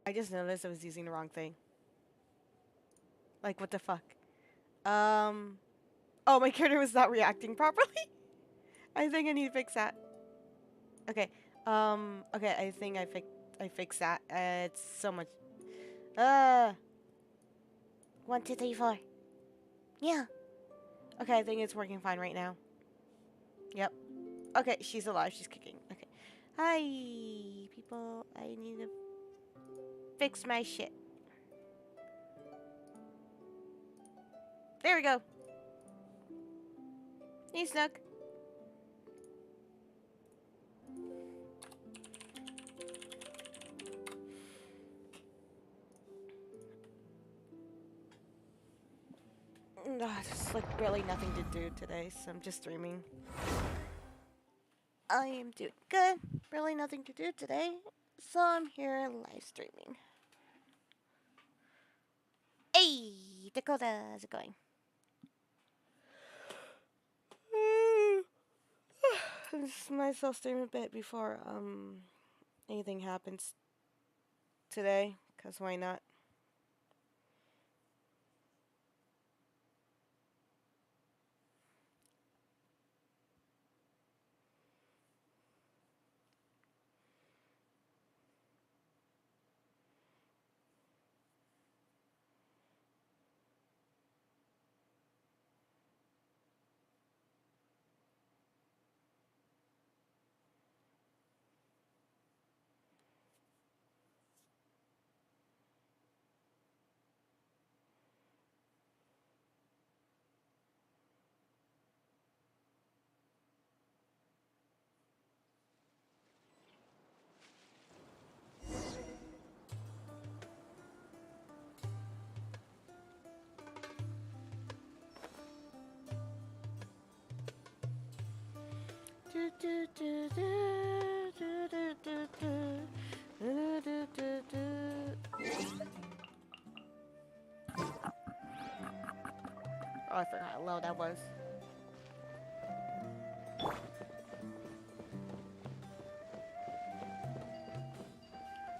I just noticed I was using the wrong thing. Like, what the fuck? Oh, my character was not reacting properly. I think I need to fix that. Okay. Okay, I think I fixed that. It's so much. Uh. 1, 2, 3, 4. Yeah. Okay, I think it's working fine right now. Yep. Okay, she's alive. She's kicking. Okay. Hi, people. I need to fix my shit. There we go. Hey, Snook. There's like barely nothing to do today, so I'm just streaming. I am doing good. Really nothing to do today, so I'm here live streaming. Hey, Dakota, how's it going? Just myself stream a bit before anything happens today, cause why not? Oh, I forgot how low that was.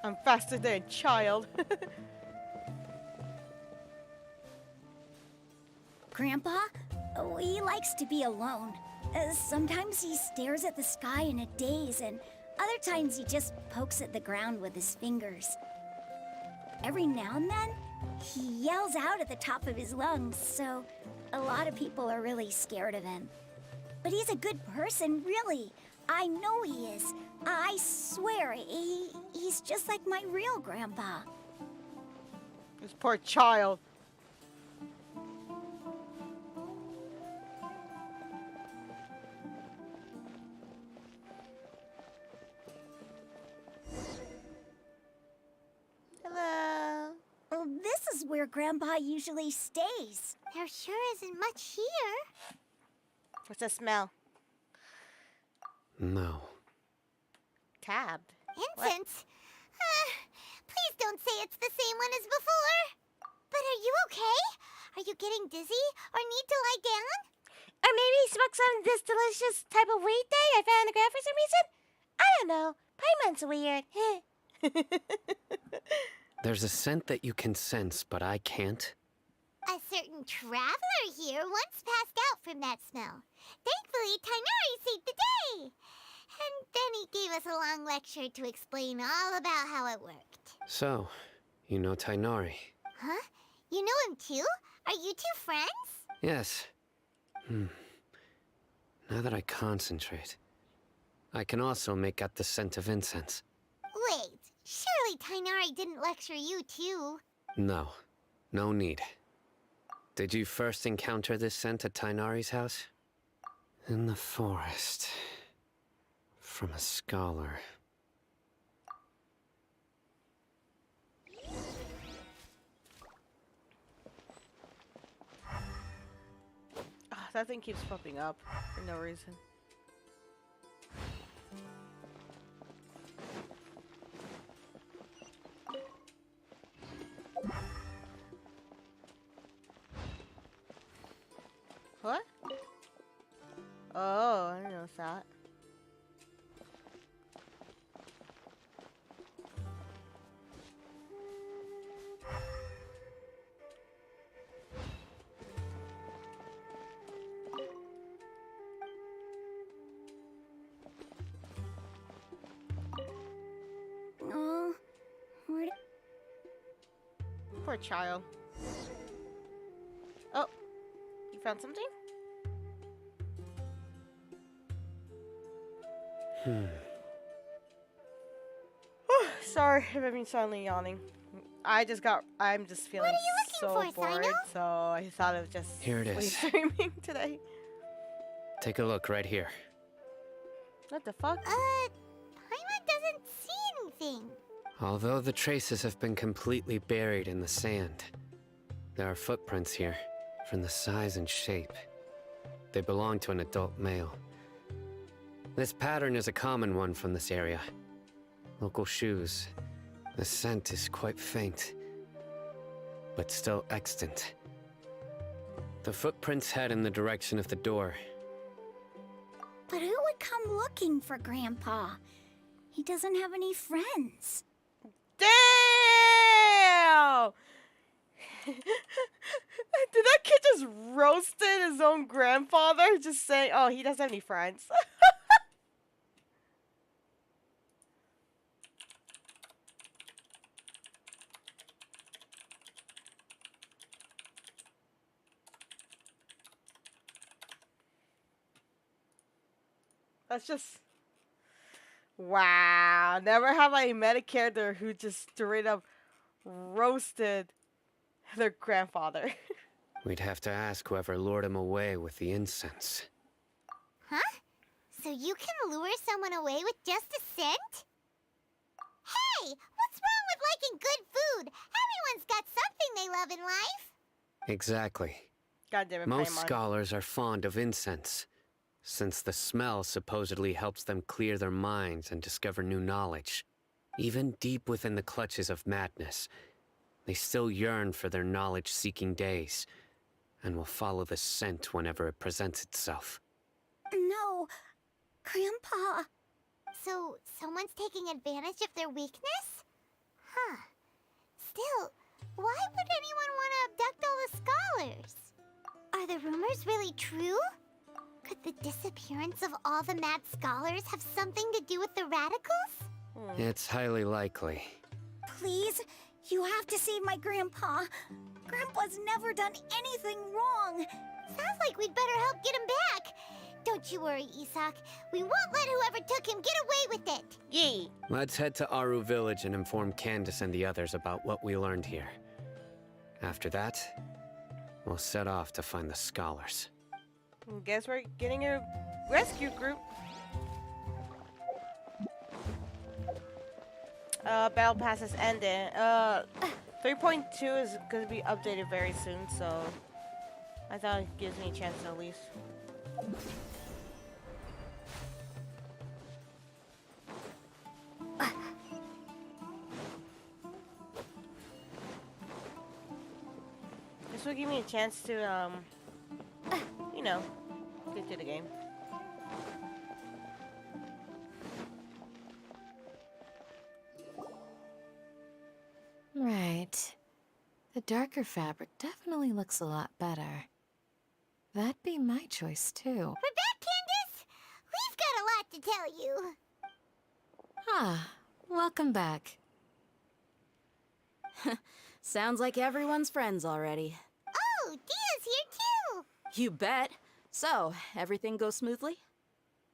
I'm faster than a child. Grandpa? Oh, he likes to be alone. Sometimes he stares at the sky in a daze, and other times he just pokes at the ground with his fingers. Every now and then, he yells out at the top of his lungs, so a lot of people are really scared of him. But he's a good person, really. I know he is. I swear, he's just like my real grandpa. This poor child. Hello. Oh, this is where Grandpa usually stays. There sure isn't much here. What's the smell? No. Tab. Incense? Please don't say it's the same one as before. But are you okay? Are you getting dizzy or need to lie down? Or maybe he smoked some of this delicious type of weed thing I found on the ground for some reason? I don't know. Payment's weird. There's a scent that you can sense, but I can't. A certain traveler here once passed out from that smell. Thankfully, Tainari saved the day. And then he gave us a long lecture to explain all about how it worked. So, you know Tainari? Huh? You know him too? Are you two friends? Yes. Now that I concentrate, I can also make out the scent of incense. Wait, surely Tainari didn't lecture you too. No. No need. Did you first encounter this scent at Tainari's house? In the forest. From a scholar. That thing keeps popping up for no reason. What? Oh, I didn't know that. Poor child. Oh, you found something? Sorry if I've been suddenly yawning. I'm just feeling so looking for, bored, Sino? so I thought of just Here it is. streaming today. Take a look right here. What the fuck? Paimon doesn't see anything. Although the traces have been completely buried in the sand, there are footprints here, from the size and shape. They belong to an adult male. This pattern is a common one from this area. Local shoes. The scent is quite faint, but still extant. The footprints head in the direction of the door. But who would come looking for Grandpa? He doesn't have any friends. Damn! Did that kid just roasted his own grandfather? Just saying, oh, he doesn't have any friends. That's just... Wow. Never have I met a character who just straight up roasted their grandfather. We'd have to ask whoever lured him away with the incense. Huh? So you can lure someone away with just a scent? Hey! What's wrong with liking good food? Everyone's got something they love in life. Exactly. God damn it, Most Paimon. scholars are fond of incense, since the smell supposedly helps them clear their minds and discover new knowledge. Even deep within the clutches of madness, they still yearn for their knowledge-seeking days, and will follow the scent whenever it presents itself. No, Grandpa. So, someone's taking advantage of their weakness? Huh. Still, why would anyone want to abduct all the scholars? Are the rumors really true? Could the disappearance of all the mad scholars have something to do with the radicals? It's highly likely. Please, you have to save my Grandpa. Grandpa's never done anything wrong. Sounds like we'd better help get him back. Don't you worry, Isak. We won't let whoever took him get away with it. Yee. Let's head to OwO Village and inform Candace and the others about what we learned here. After that, we'll set off to find the scholars. Guess we're getting a rescue group. Battle Pass has ended. 3.2 is going to be updated very soon, so I thought it gives me a chance at least. This will give me a chance to, you know, get through the game. Right. The darker fabric definitely looks a lot better. That'd be my choice, too. We're back, Candace! We've got a lot to tell you. Ah, welcome back. Sounds like everyone's friends already. Oh, Dia's here too! You bet. So, everything goes smoothly?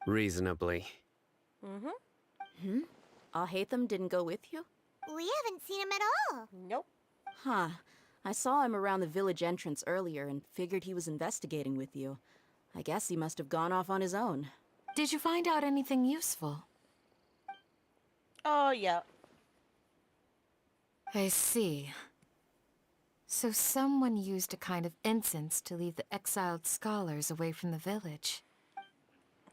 Reasonably. Alhaitham didn't go with you? We haven't seen him at all. Nope. Huh. I saw him around the village entrance earlier and figured he was investigating with you. I guess he must have gone off on his own. Did you find out anything useful? Oh, yeah. I see. So someone used a kind of incense to lead the exiled scholars away from the village.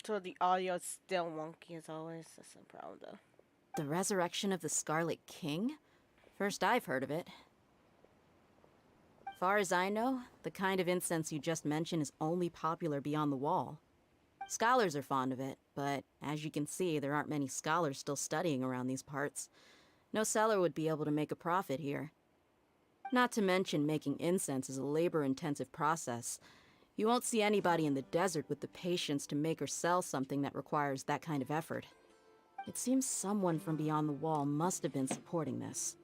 So the audio is still wonky as always. That's no problem, though. The resurrection of the Scarlet King? First I've heard of it. Far as I know, the kind of incense you just mentioned is only popular beyond the wall. Scholars are fond of it, but as you can see, there aren't many scholars still studying around these parts. No seller would be able to make a profit here. Not to mention making incense is a labor-intensive process. You won't see anybody in the desert with the patience to make or sell something that requires that kind of effort. It seems someone from beyond the wall must have been supporting this.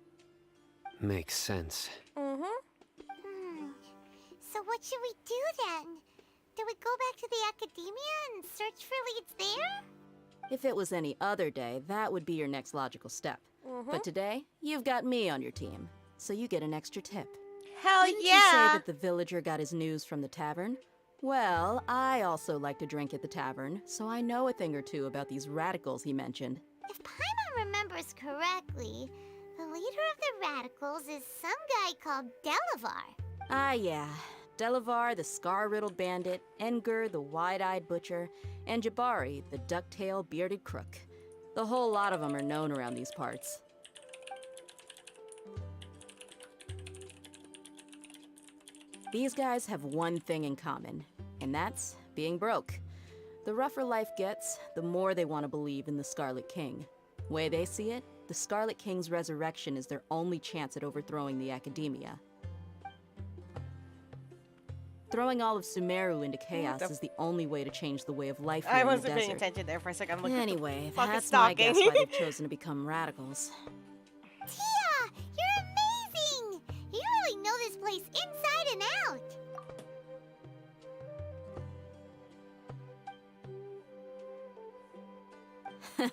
Makes sense. Mm-hmm. what should we do then? Do we go back to the academia and search for leads there? If it was any other day, that would be your next logical step. Mm-hmm. But today, you've got me on your team, so you get an extra tip. Hell Didn't yeah! you say that the villager got his news from the tavern? Well, I also like to drink at the tavern, so I know a thing or two about these radicals he mentioned. If Paimon remembers correctly, the leader of the radicals is some guy called Delavar. Ah, yeah. Delavar, the scar-riddled bandit, Engur, the wide-eyed butcher, and Jabari, the duck-tailed bearded crook. The whole lot of them are known around these parts. These guys have one thing in common, and that's being broke. The rougher life gets, the more they want to believe in the Scarlet King. Way they see it, the Scarlet King's resurrection is their only chance at overthrowing the academia. Throwing all of Sumeru into chaos is the only way to change the way of life here I in the wasn't desert. paying attention there for a second. I'm looking Anyway, at the fucking that's my stalking. guess why they've chosen to become radicals. Tia, you're amazing! You really know this place inside and out.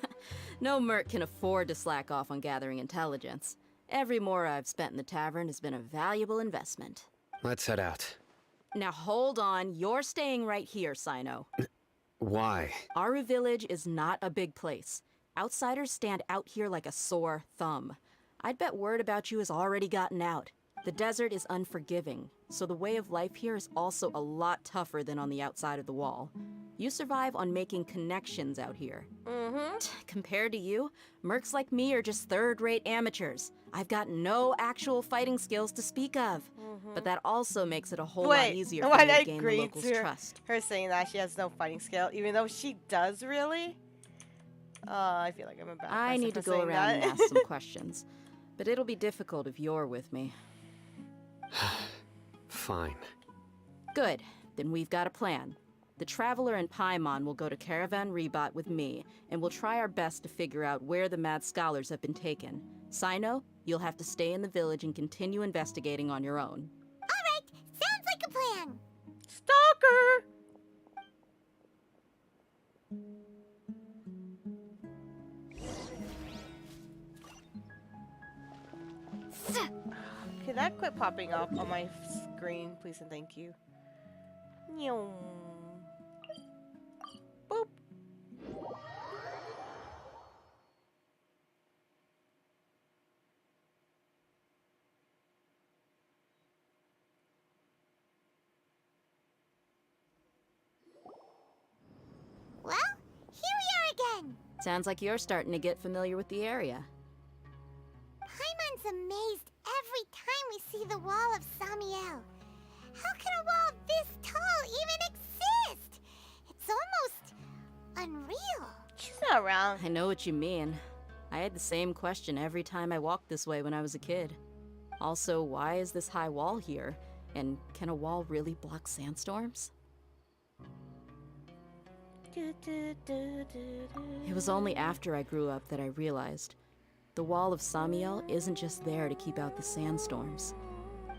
No merc can afford to slack off on gathering intelligence. Every mora I've spent in the tavern has been a valuable investment. Let's head out. Now hold on, you're staying right here, Sino. Why? Aru Village is not a big place. Outsiders stand out here like a sore thumb. I'd bet word about you has already gotten out. The desert is unforgiving, so the way of life here is also a lot tougher than on the outside of the wall. You survive on making connections out here. Mm-hmm. Compared to you, mercs like me are just third-rate amateurs. I've got no actual fighting skills to speak of. But that also makes it a whole lot easier for when me I to gain the agreed locals' to trust. her saying that she has no fighting skill, even though she does really. I feel like I'm a bad I person need to for go saying around and that. ask some questions. But it'll be difficult if you're with me. Fine. Good. Then we've got a plan. The Traveler and Paimon will go to Caravan Rebot with me, and we'll try our best to figure out where the mad scholars have been taken. Sino, you'll have to stay in the village and continue investigating on your own. All right, sounds like a plan. Stalker. Can that quit popping up on my screen, please and thank you? Boop. Well, here we are again. Sounds like you're starting to get familiar with the area. Paimon's amazed every time we see the wall of Samiel. How can a wall this tall even exist? It's almost unreal. She's not around. I know what you mean. I had the same question every time I walked this way when I was a kid. Also, why is this high wall here? And can a wall really block sandstorms? It was only after I grew up that I realized the wall of Samiel isn't just there to keep out the sandstorms.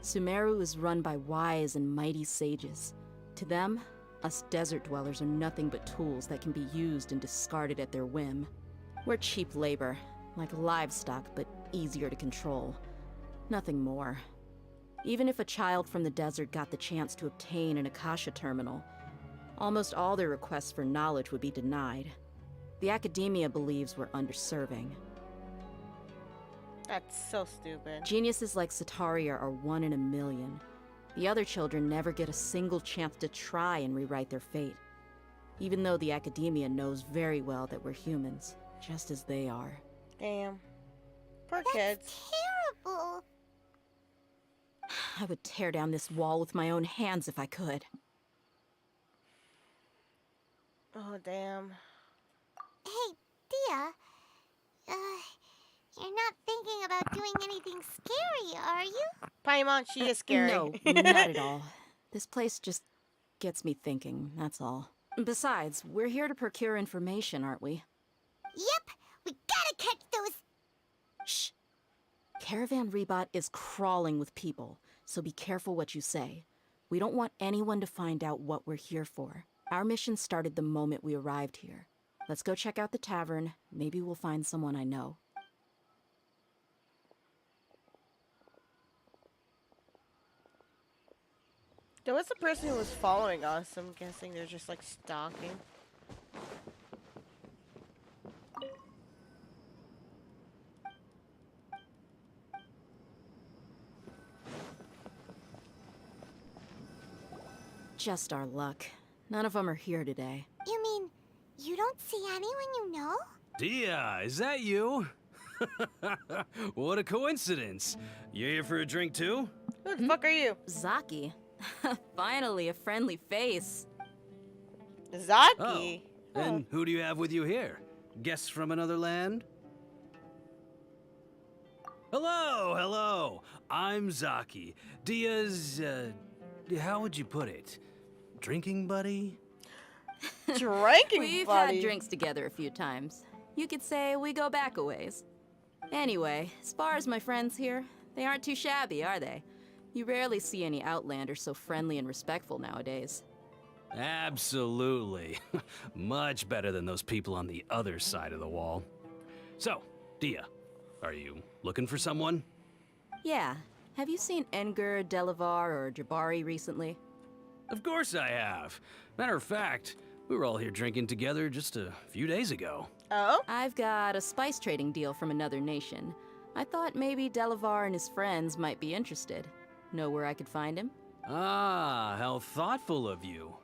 Sumeru is run by wise and mighty sages. To them, us desert dwellers are nothing but tools that can be used and discarded at their whim. We're cheap labor, like livestock, but easier to control. Nothing more. Even if a child from the desert got the chance to obtain an Akasha terminal, almost all their requests for knowledge would be denied. The academia believes we're underserving. That's so stupid. Geniuses like Sataria are one in a million. The other children never get a single chance to try and rewrite their fate. Even though the academia knows very well that we're humans, just as they are. Damn. Poor That's kids. terrible. I would tear down this wall with my own hands if I could. Oh, damn. Hey, Dia. You're not thinking about doing anything scary, are you? Paimon, she is scary. No, not at all. This place just gets me thinking, that's all. Besides, we're here to procure information, aren't we? Yep, we gotta catch those. Shh. Caravan Rebot is crawling with people, so be careful what you say. We don't want anyone to find out what we're here for. Our mission started the moment we arrived here. Let's go check out the tavern. Maybe we'll find someone I know. There was a person who was following us. I'm guessing they're just like stalking. Just our luck. None of them are here today. You mean you don't see anyone you know? Dia, is that you? What a coincidence. You here for a drink too? Who the fuck are you? Zaki. Finally, a friendly face. Zaki. Oh, and who do you have with you here? Guests from another land? Hello, hello. I'm Zaki. Dia's, how would you put it? Drinking buddy? Drinking We've buddy. had drinks together a few times. You could say we go back a ways. Anyway, as far as my friends here, they aren't too shabby, are they? You rarely see any Outlanders so friendly and respectful nowadays. Absolutely. Much better than those people on the other side of the wall. So, Dia, are you looking for someone? Yeah. Have you seen Edgar, Delavar, or Jabari recently? Of course I have. Matter of fact, we were all here drinking together just a few days ago. Oh? I've got a spice trading deal from another nation. I thought maybe Delavar and his friends might be interested. Know where I could find him? Ah, how thoughtful of you.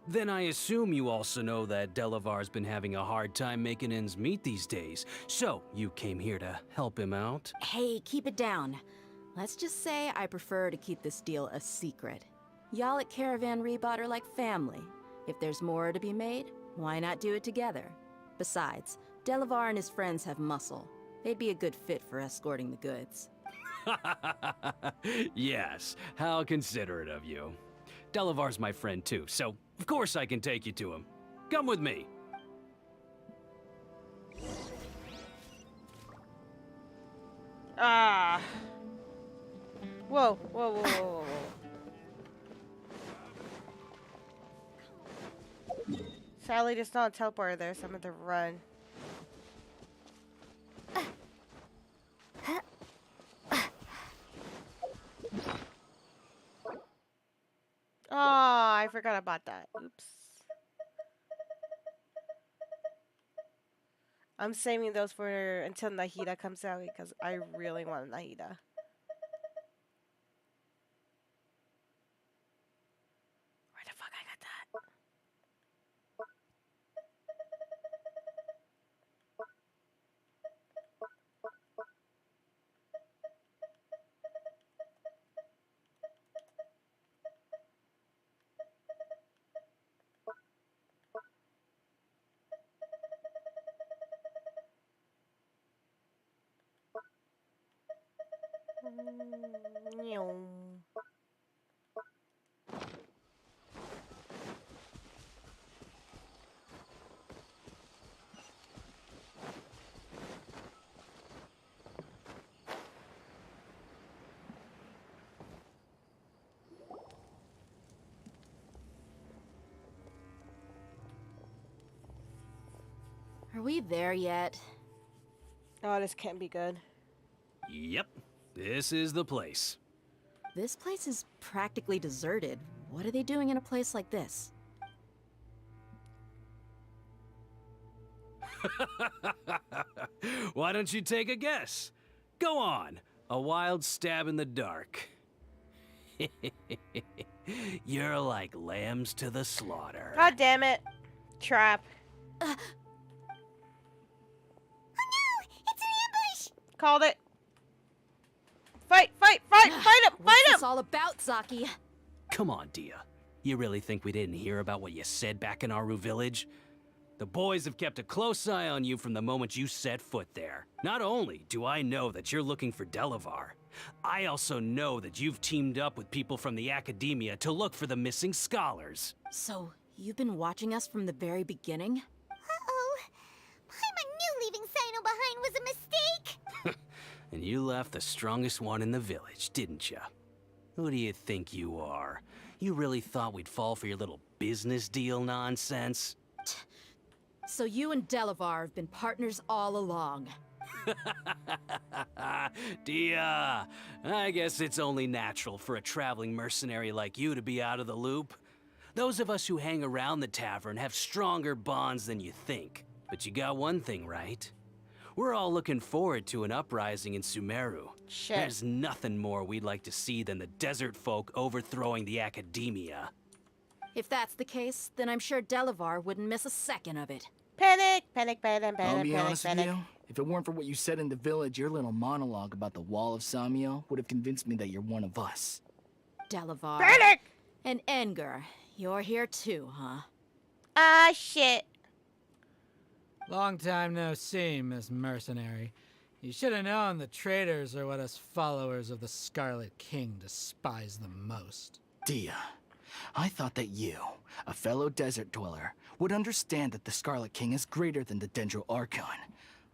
Then I assume you also know that Delavar's been having a hard time making ends meet these days, so you came here to help him out? Hey, keep it down. Let's just say I prefer to keep this deal a secret. Y'all at Caravan Rebot are like family. If there's more to be made, why not do it together? Besides, Delavar and his friends have muscle. They'd be a good fit for escorting the goods. Yes, how considerate of you. Delavar's my friend too, so of course I can take you to him. Come with me. Ah. Whoa, whoa, whoa, whoa, whoa. Sadly, there's not a teleporter there, so I'm going to run. Oh, I forgot about that. Oops. I'm saving those for until Nahida comes out because I really want Nahida. Where the fuck I got that? Meow. Are we there yet? Oh, this can't be good. Yep, this is the place. This place is practically deserted. What are they doing in a place like this? Why don't you take a guess? Go on, a wild stab in the dark. You're like lambs to the slaughter. God damn it. Trap. Oh no! It's an ambush! Called it. Fight, fight, fight, fight him, What's fight this him! all about, Zaki? Come on, Dia. You really think we didn't hear about what you said back in Aru village? The boys have kept a close eye on you from the moment you set foot there. Not only do I know that you're looking for Delavar, I also know that you've teamed up with people from the academia to look for the missing scholars. So, you've been watching us from the very beginning? Uh-oh. Paimon knew leaving Sino behind was a mistake! And you left the strongest one in the village, didn't you? Who do you think you are? You really thought we'd fall for your little business deal nonsense? So you and Delavar have been partners all along. Dia, I guess it's only natural for a traveling mercenary like you to be out of the loop. Those of us who hang around the tavern have stronger bonds than you think. But you got one thing right. We're all looking forward to an uprising in Sumeru. Shit. There's nothing more we'd like to see than the desert folk overthrowing the academia. If that's the case, then I'm sure Delavar wouldn't miss a second of it. Panic, panic, panic, I'll panic, be panic, honest with panic. you. If it weren't for what you said in the village, your little monologue about the Wall of Samiel would have convinced me that you're one of us. Delavar. Panic! And Enger, you're here too, huh? Ah, shit. Long time no see, Miss Mercenary. You should have known the traitors are what us followers of the Scarlet King despise the most. Dia, I thought that you, a fellow desert dweller, would understand that the Scarlet King is greater than the Dendro Archon.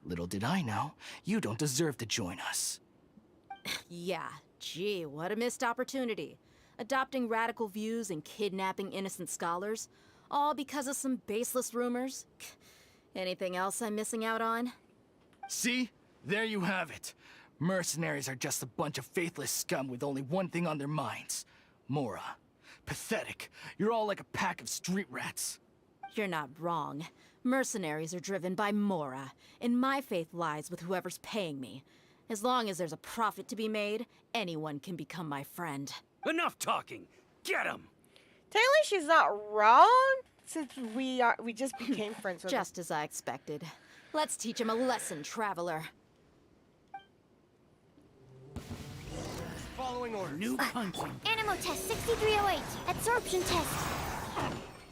Little did I know, you don't deserve to join us. Yeah, gee, what a missed opportunity. Adopting radical views and kidnapping innocent scholars, all because of some baseless rumors. Anything else I'm missing out on? See? There you have it. Mercenaries are just a bunch of faithless scum with only one thing on their minds. Mora. Pathetic. You're all like a pack of street rats. You're not wrong. Mercenaries are driven by Mora, and my faith lies with whoever's paying me. As long as there's a profit to be made, anyone can become my friend. Enough talking! Get him! Technically, she's not wrong, since we just became friends with her. Just as I expected. Let's teach him a lesson, traveler. Following orders. New punching. Animo test 6308. Absorption test.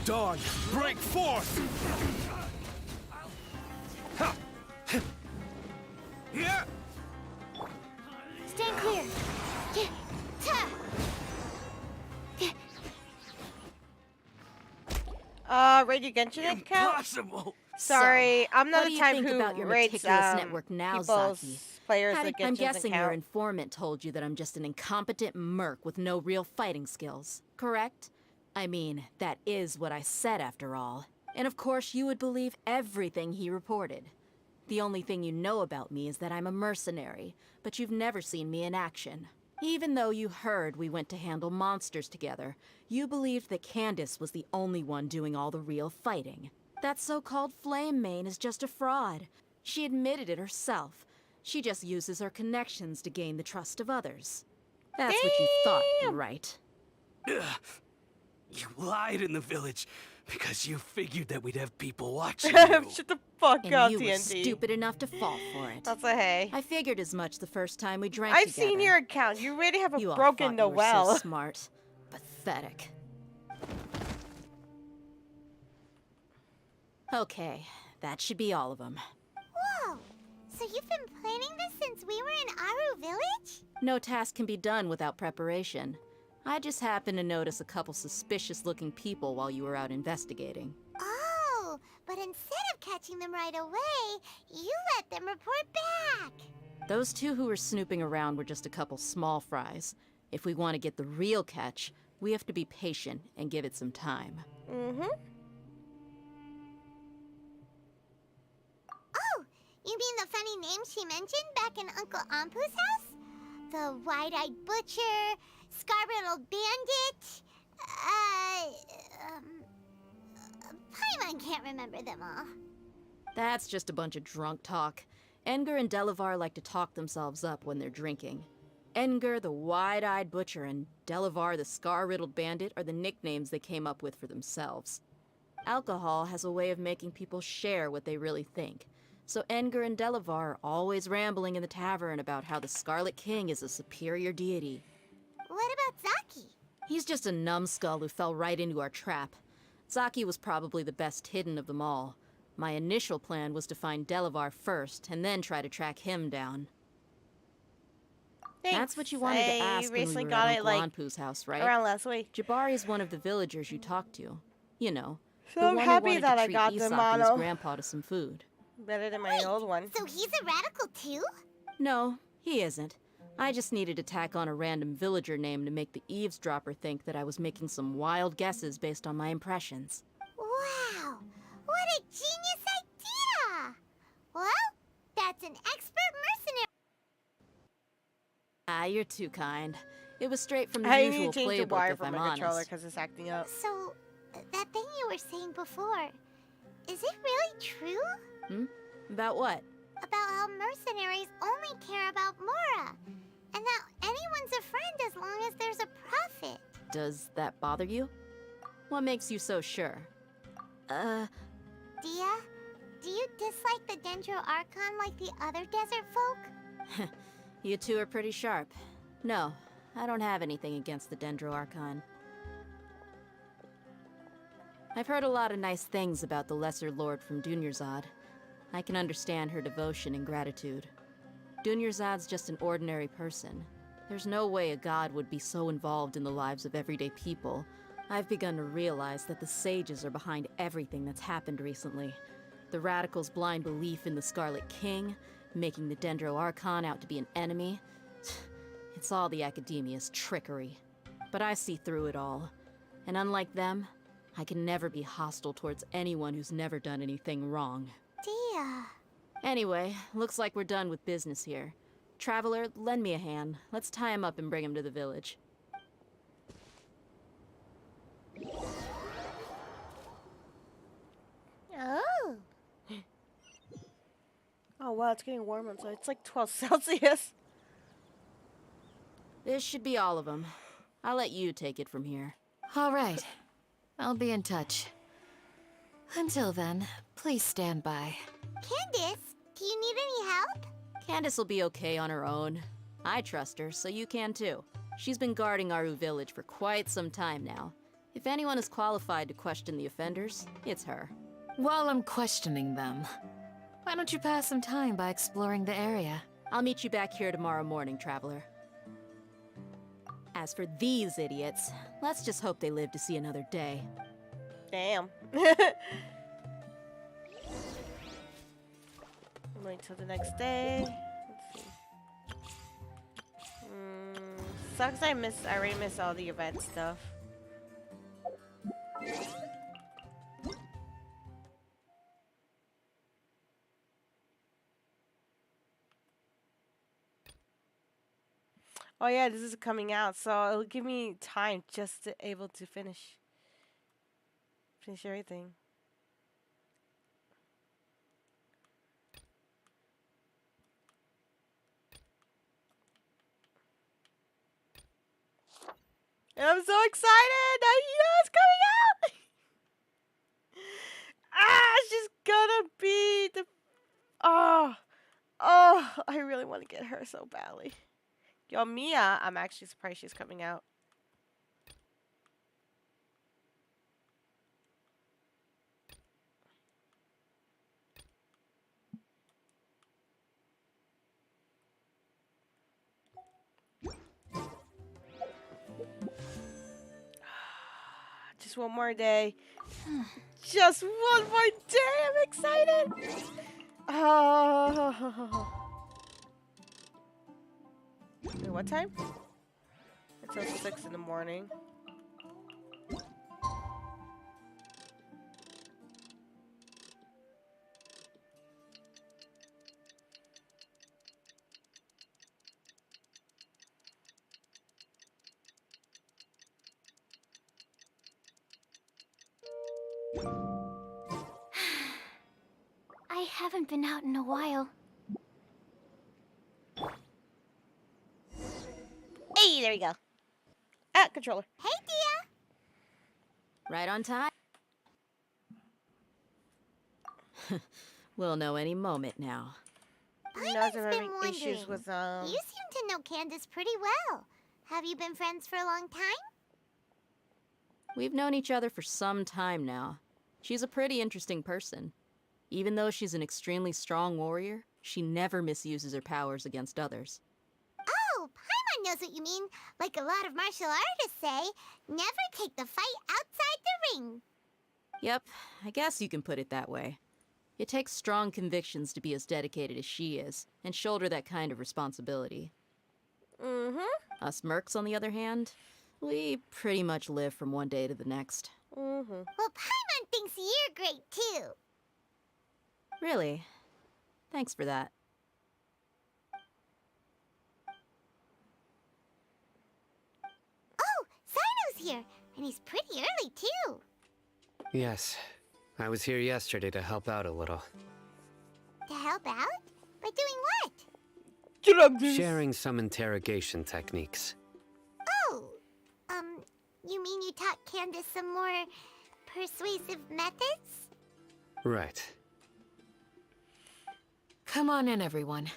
Dawn, break forth! Stand clear. Yeah. Ta. Raid your Genshin account? Impossible! Sorry, I'm not what do the you type think who about your rates meticulous network now, people's Zaki? players with I'm Genshin's guessing your account. informant told you that I'm just an incompetent merc with no real fighting skills, correct? I mean, that is what I said after all. And of course you would believe everything he reported. The only thing you know about me is that I'm a mercenary, but you've never seen me in action. Even though you heard we went to handle monsters together, you believed that Candace was the only one doing all the real fighting. That so-called Flame Mane is just a fraud. She admitted it herself. She just uses her connections to gain the trust of others. That's what you thought, right? Ugh. You lied in the village because you figured that we'd have people watching you. Shut the fuck And up, you were TNT. stupid enough to fall for it. That's a hey. I figured as much the first time we drank I've together. seen your account. You really have a You all broken thought you were Noel. so smart. Pathetic. Okay, that should be all of them. Whoa. So you've been planning this since we were in Aru Village? No task can be done without preparation. I just happened to notice a couple suspicious-looking people while you were out investigating. Oh, but instead of catching them right away, you let them report back. Those two who were snooping around were just a couple small fries. If we want to get the real catch, we have to be patient and give it some time. Mm-hmm. Oh, you mean the funny name she mentioned back in Uncle Ampu's house? The wide-eyed butcher, scar-riddled bandit, Paimon can't remember them all. That's just a bunch of drunk talk. Enger and Delavar like to talk themselves up when they're drinking. Enger, the wide-eyed butcher, and Delavar, the scar-riddled bandit, are the nicknames they came up with for themselves. Alcohol has a way of making people share what they really think. So Enger and Delavar are always rambling in the tavern about how the Scarlet King is a superior deity. What about Zaki? He's just a numbskull who fell right into our trap. Zaki was probably the best hidden of them all. My initial plan was to find Delavar first, and then try to track him down. Thanks. That's what you wanted to I ask when we recently were got at it Uncle like Anpu's house, right? around last week. Jabari's one of the villagers you talked to. You know, So the I'm one happy who wanted that to I treat got the Isak and his mono. grandpa to some food. Better than my old one. So he's a radical too? No, he isn't. I just needed to tack on a random villager name to make the eavesdropper think that I was making some wild guesses based on my impressions. Wow! What a genius idea! Well, that's an expert mercenary. Ah, you're too kind. It was straight from the I usual need to change the playbook, wire if for I'm my controller honest. because it's acting up. So, that thing you were saying before, is it really true? About what? About how mercenaries only care about Mora, and that anyone's a friend as long as there's a profit. Does that bother you? What makes you so sure? Dia, do you dislike the Dendro Archon like the other desert folk? You two are pretty sharp. No, I don't have anything against the Dendro Archon. I've heard a lot of nice things about the Lesser Lord from Dunyarzad. I can understand her devotion and gratitude. Dunyarzad's just an ordinary person. There's no way a god would be so involved in the lives of everyday people. I've begun to realize that the sages are behind everything that's happened recently. The radicals' blind belief in the Scarlet King, making the Dendro Archon out to be an enemy. It's all the academia's trickery. But I see through it all. And unlike them, I can never be hostile towards anyone who's never done anything wrong. Dia. Anyway, looks like we're done with business here. Traveler, lend me a hand. Let's tie him up and bring him to the village. Oh. Oh wow, it's getting warm outside. It's like 12 Celsius. This should be all of them. I'll let you take it from here. All right. I'll be in touch. Until then, please stand by. Candace, do you need any help? Candace will be okay on her own. I trust her, so you can too. She's been guarding OwO Village for quite some time now. If anyone is qualified to question the offenders, it's her. While I'm questioning them, why don't you pass some time by exploring the area? I'll meet you back here tomorrow morning, Traveler. As for these idiots, let's just hope they live to see another day. Damn. Wait till the next day. Let's see. Sucks I already missed all the event stuff. Oh yeah, this is coming out, so it'll give me time just to able to finish everything. And I'm so excited! I know it's coming out! Ah, she's gonna be the... Oh, I really want to get her so badly. Yo, Mia, I'm actually surprised she's coming out. Just one more day. Just one more day. I'm excited. Oh. Wait, what time? Until 6 in the morning. I haven't been out in a while. Hey, there you go. Ah, controller. Hey, Dia. Right on time? We'll know any moment now. You know, I've I'm been having wondering. issues with You seem to know Candace pretty well. Have you been friends for a long time? We've known each other for some time now. She's a pretty interesting person. Even though she's an extremely strong warrior, she never misuses her powers against others. Oh, Paimon knows what you mean. Like a lot of martial artists say, never take the fight outside the ring. Yep, I guess you can put it that way. It takes strong convictions to be as dedicated as she is, and shoulder that kind of responsibility. Mm-hmm. Us mercs, on the other hand, we pretty much live from one day to the next. Mm-hmm. Well, Paimon thinks you're great too. Really? Thanks for that. Oh, Sino's here, and he's pretty early too. Yes, I was here yesterday to help out a little. To help out? By doing what? Sharing some interrogation techniques. Oh, you mean you taught Candace some more persuasive methods? Right. Come on in, everyone.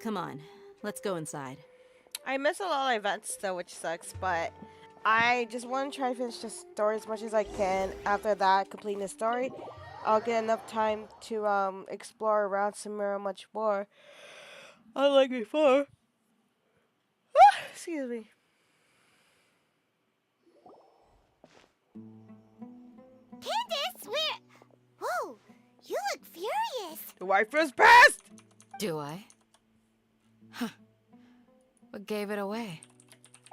Come on, let's go inside. I miss a lot of events though, which sucks, but I just want to try to finish the story as much as I can. After that, completing the story, I'll get enough time to explore around Sumera much more. Unlike before. Excuse me. Candace, where? Whoa, you look furious. The wife was pissed! Do I? Huh. What gave it away?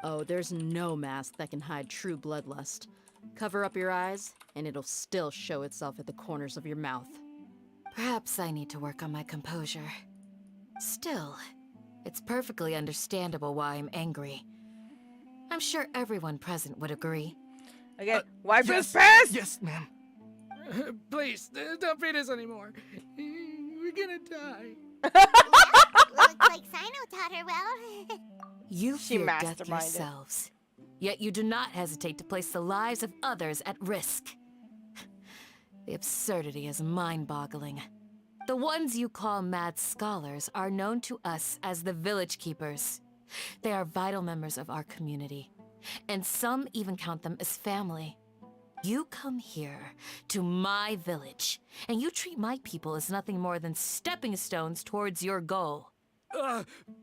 Oh, there's no mask that can hide true bloodlust. Cover up your eyes, and it'll still show itself at the corners of your mouth. Perhaps I need to work on my composure. Still, it's perfectly understandable why I'm angry. I'm sure everyone present would agree. Again, wife yes, is pissed! Yes, ma'am. Please, don't beat us anymore. We're gonna die. Looks like Sino taught her well. You She fear death masterminded. yourselves, yet you do not hesitate to place the lives of others at risk. The absurdity is mind-boggling. The ones you call mad scholars are known to us as the Village Keepers. They are vital members of our community, and some even count them as family. You come here to my village, and you treat my people as nothing more than stepping stones towards your goal.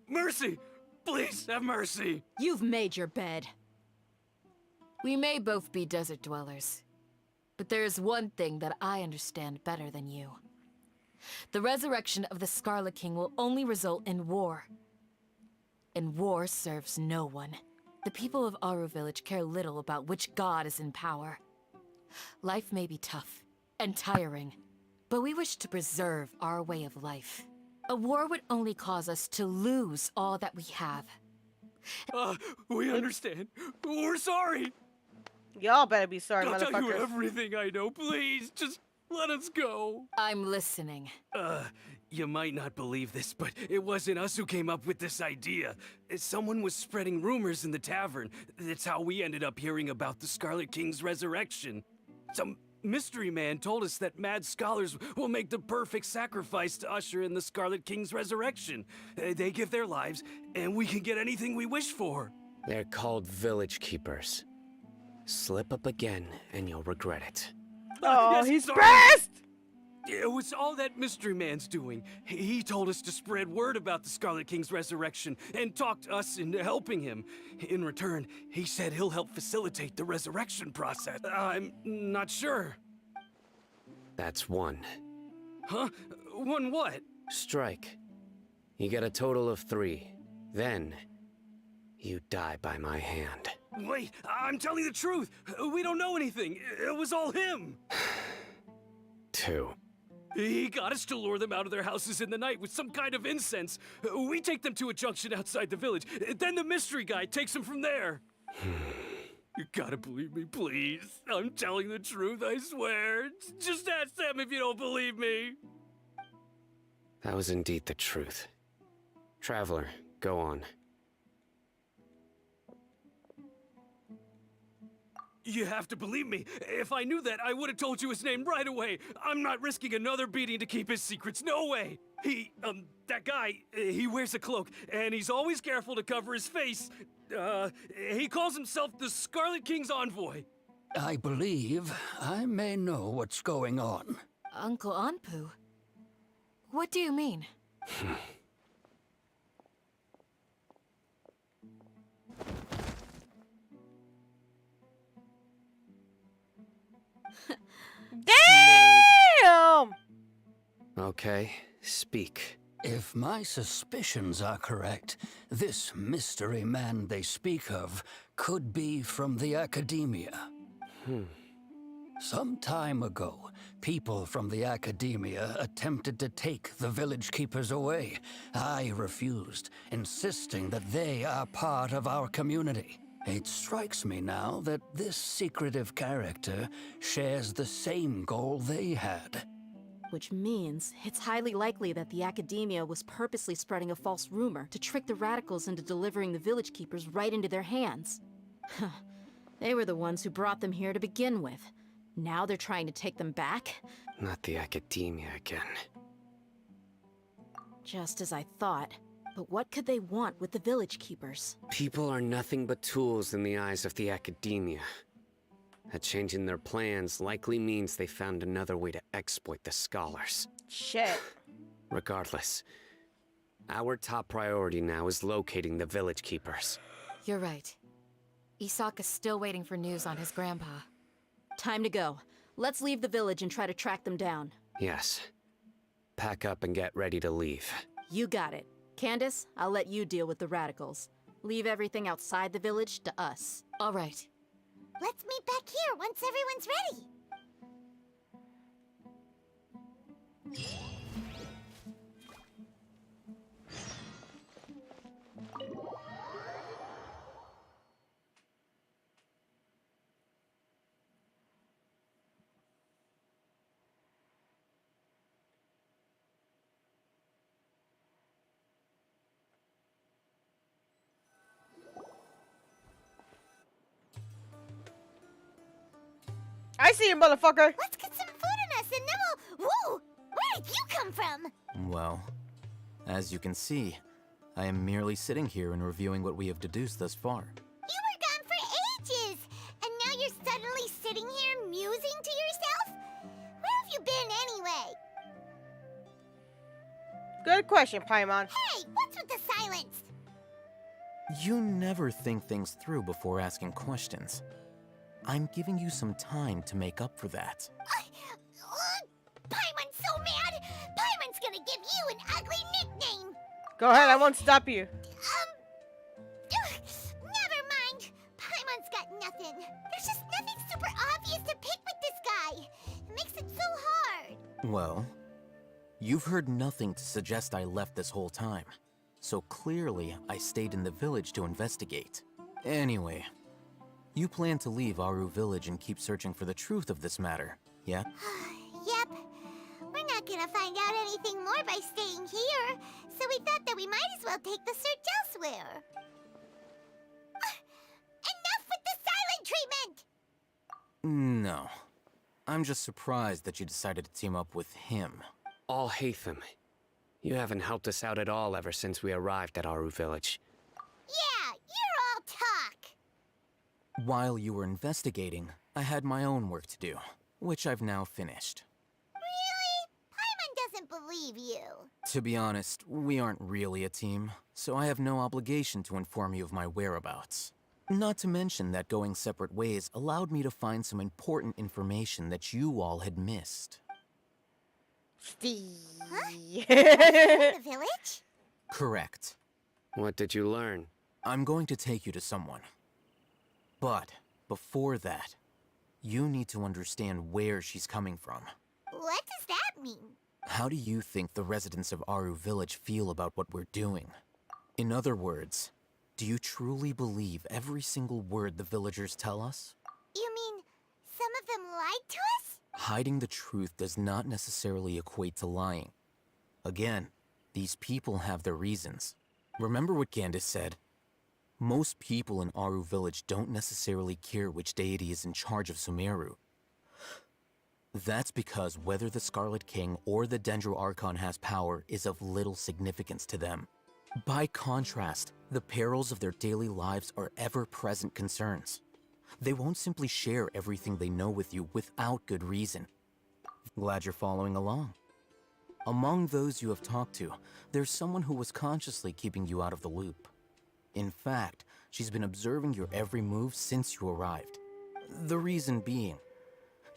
Mercy! Please, have mercy! You've made your bed. We may both be desert dwellers, but there is one thing that I understand better than you. The resurrection of the Scarlet King will only result in war. And war serves no one. The people of OwO Village care little about which god is in power. Life may be tough and tiring, but we wish to preserve our way of life. A war would only cause us to lose all that we have. We understand. We're sorry. Y'all better be sorry, I'll tell you motherfuckers. everything I know. Please, just let us go. I'm listening. You might not believe this, but it wasn't us who came up with this idea. Someone was spreading rumors in the tavern. That's how we ended up hearing about the Scarlet King's resurrection. Some mystery man told us that mad scholars will make the perfect sacrifice to usher in the Scarlet King's resurrection. They give their lives, and we can get anything we wish for. They're called Village Keepers. Slip up again, and you'll regret it. Oh, Yes, he's sorry. pissed! It was all that mystery man's doing. He told us to spread word about the Scarlet King's resurrection and talked us into helping him. In return, he said he'll help facilitate the resurrection process. I'm not sure. That's one. Huh? One what? Strike. You get a total of 3. Then, you die by my hand. Wait, I'm telling the truth. We don't know anything. It was all him. 2. He got us to lure them out of their houses in the night with some kind of incense. We take them to a junction outside the village. Then the mystery guy takes them from there. You gotta believe me, please. I'm telling the truth, I swear. Just ask them if you don't believe me. That was indeed the truth. Traveler, go on. You have to believe me. If I knew that, I would have told you his name right away. I'm not risking another beating to keep his secrets. No way. That guy, he wears a cloak, and he's always careful to cover his face. He calls himself the Scarlet King's envoy. I believe I may know what's going on. Uncle Anpu? What do you mean? Okay, speak. If my suspicions are correct, this mystery man they speak of could be from the academia. Some time ago, people from the academia attempted to take the village keepers away. I refused, insisting that they are part of our community. It strikes me now that this secretive character shares the same goal they had. Which means it's highly likely that the academia was purposely spreading a false rumor to trick the radicals into delivering the village keepers right into their hands. They were the ones who brought them here to begin with. Now they're trying to take them back? Not the academia again. Just as I thought. But what could they want with the village keepers? People are nothing but tools in the eyes of the academia. A change in their plans likely means they found another way to exploit the scholars. Shit. Regardless, our top priority now is locating the village keepers. You're right. Isaka's still waiting for news on his grandpa. Time to go. Let's leave the village and try to track them down. Yes. Pack up and get ready to leave. You got it. Candace, I'll let you deal with the radicals. Leave everything outside the village to us. All right. Let's meet back here once everyone's ready. I see you, motherfucker. Let's get some food in us and then we'll... Whoa! Where did you come from? Well, as you can see, I am merely sitting here and reviewing what we have deduced thus far. You were gone for ages, and now you're suddenly sitting here musing to yourself? Where have you been anyway? Good question, Paimon. Hey, what's with the silence? You never think things through before asking questions. I'm giving you some time to make up for that. Paimon's so mad! Paimon's gonna give you an ugly nickname! Go ahead, I won't stop you. Never mind. Paimon's got nothing. There's just nothing super obvious to pick with this guy. It makes it so hard. Well, you've heard nothing to suggest I left this whole time. So clearly, I stayed in the village to investigate. Anyway, you plan to leave OwO Village and keep searching for the truth of this matter, yeah? Yep. We're not gonna find out anything more by staying here, so we thought that we might as well take the search elsewhere. Enough with the silent treatment! No. I'm just surprised that you decided to team up with him. All Hatham. You haven't helped us out at all ever since we arrived at OwO Village. Yeah, you're all talk. While you were investigating, I had my own work to do, which I've now finished. Really? Paimon doesn't believe you. To be honest, we aren't really a team, so I have no obligation to inform you of my whereabouts. Not to mention that going separate ways allowed me to find some important information that you all had missed. The village? Correct. What did you learn? I'm going to take you to someone. But before that, you need to understand where she's coming from. What does that mean? How do you think the residents of OwO Village feel about what we're doing? In other words, do you truly believe every single word the villagers tell us? You mean some of them lied to us? Hiding the truth does not necessarily equate to lying. Again, these people have their reasons. Remember what Candace said? Most people in OwO Village don't necessarily care which deity is in charge of Sumera. That's because whether the Scarlet King or the Dendro Archon has power is of little significance to them. By contrast, the perils of their daily lives are ever-present concerns. They won't simply share everything they know with you without good reason. Glad you're following along. Among those you have talked to, there's someone who was consciously keeping you out of the loop. In fact, she's been observing your every move since you arrived. The reason being,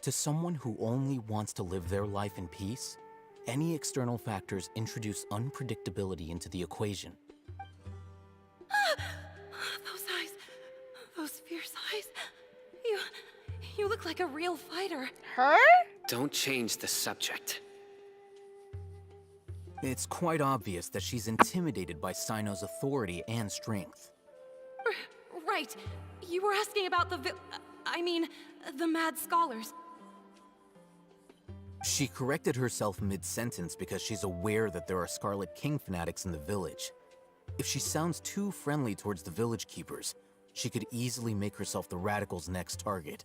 to someone who only wants to live their life in peace, Any external factors introduce unpredictability into the equation. Those eyes. Those fierce eyes. You look like a real fighter. Her? Don't change the subject. It's quite obvious that she's intimidated by Sino's authority and strength. Right. You were asking about the the mad scholars. She corrected herself mid-sentence because she's aware that there are Scarlet King fanatics in the village. If she sounds too friendly towards the village keepers, she could easily make herself the Radicals' next target.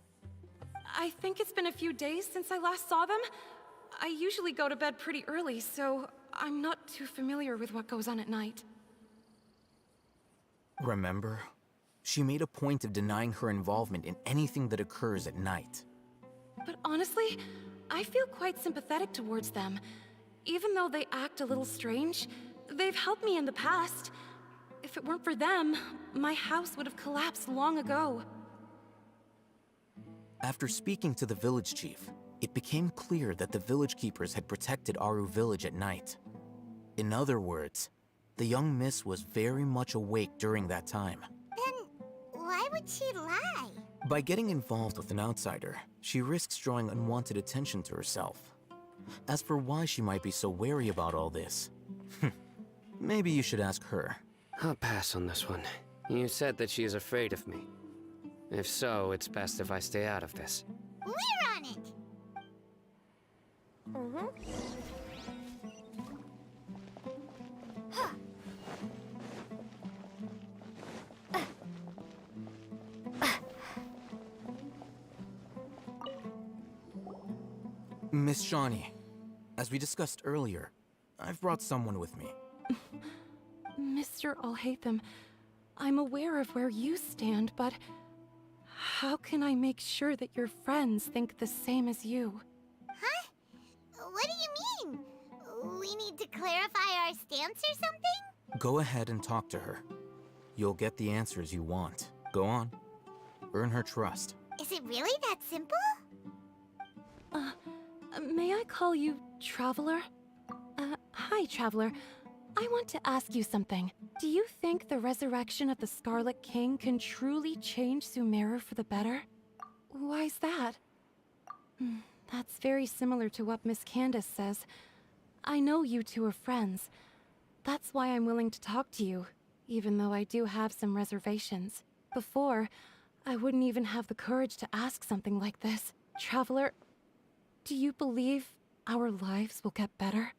I think it's been a few days since I last saw them. I usually go to bed pretty early, so I'm not too familiar with what goes on at night. Remember? She made a point of denying her involvement in anything that occurs at night. But honestly, I feel quite sympathetic towards them. Even though they act a little strange, they've helped me in the past. If it weren't for them, my house would have collapsed long ago. After speaking to the village chief, it became clear that the village keepers had protected OwO village at night. In other words, the young miss was very much awake during that time. Then why would she lie? By getting involved with an outsider, she risks drawing unwanted attention to herself. As for why she might be so wary about all this, maybe you should ask her. I'll pass on this one. You said that she is afraid of me. If so, it's best if I stay out of this. We're on it! Miss Shawnee, as we discussed earlier, I've brought someone with me. Mr. Alhaitham, I'm aware of where you stand, but how can I make sure that your friends think the same as you? Huh? What do you mean? We need to clarify our stance or something? Go ahead and talk to her. You'll get the answers you want. Go on. Earn her trust. Is it really that simple? May I call you Traveler? Hi, Traveler. I want to ask you something. Do you think the resurrection of the Scarlet King can truly change Sumera for the better? Why's that? That's very similar to what Miss Candace says. I know you two are friends. That's why I'm willing to talk to you, even though I do have some reservations. Before, I wouldn't even have the courage to ask something like this. Traveler, do you believe our lives will get better?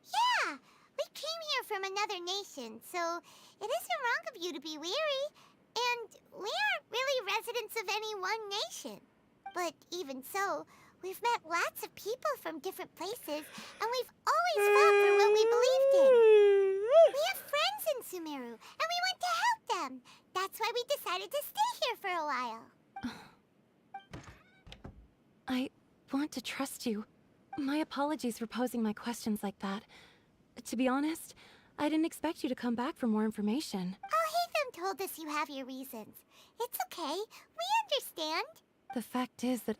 Yeah! We came here from another nation, so it isn't wrong of you to be weary. And we aren't really residents of any one nation. But even so, we've met lots of people from different places, and we've always fought for what we believed in. We have friends in Sumeru, and we want to help them. That's why we decided to stay here for a while. I want to trust you. My apologies for posing my questions like that. To be honest, I didn't expect you to come back for more information. Alhaitham told us you have your reasons. It's okay. We understand. The fact is that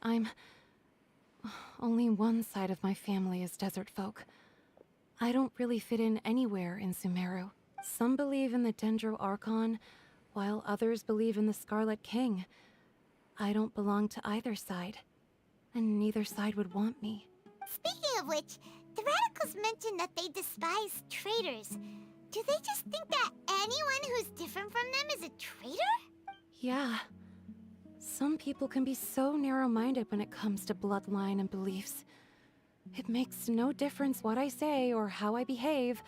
only one side of my family is desert folk. I don't really fit in anywhere in Sumeru. Some believe in the Dendro Archon, while others believe in the Scarlet King. I don't belong to either side, and neither side would want me. Speaking of which, the Radicals mentioned that they despise traitors. Do they just think that anyone who's different from them is a traitor? Yeah. Some people can be so narrow-minded when it comes to bloodline and beliefs. It makes no difference what I say or how I behave.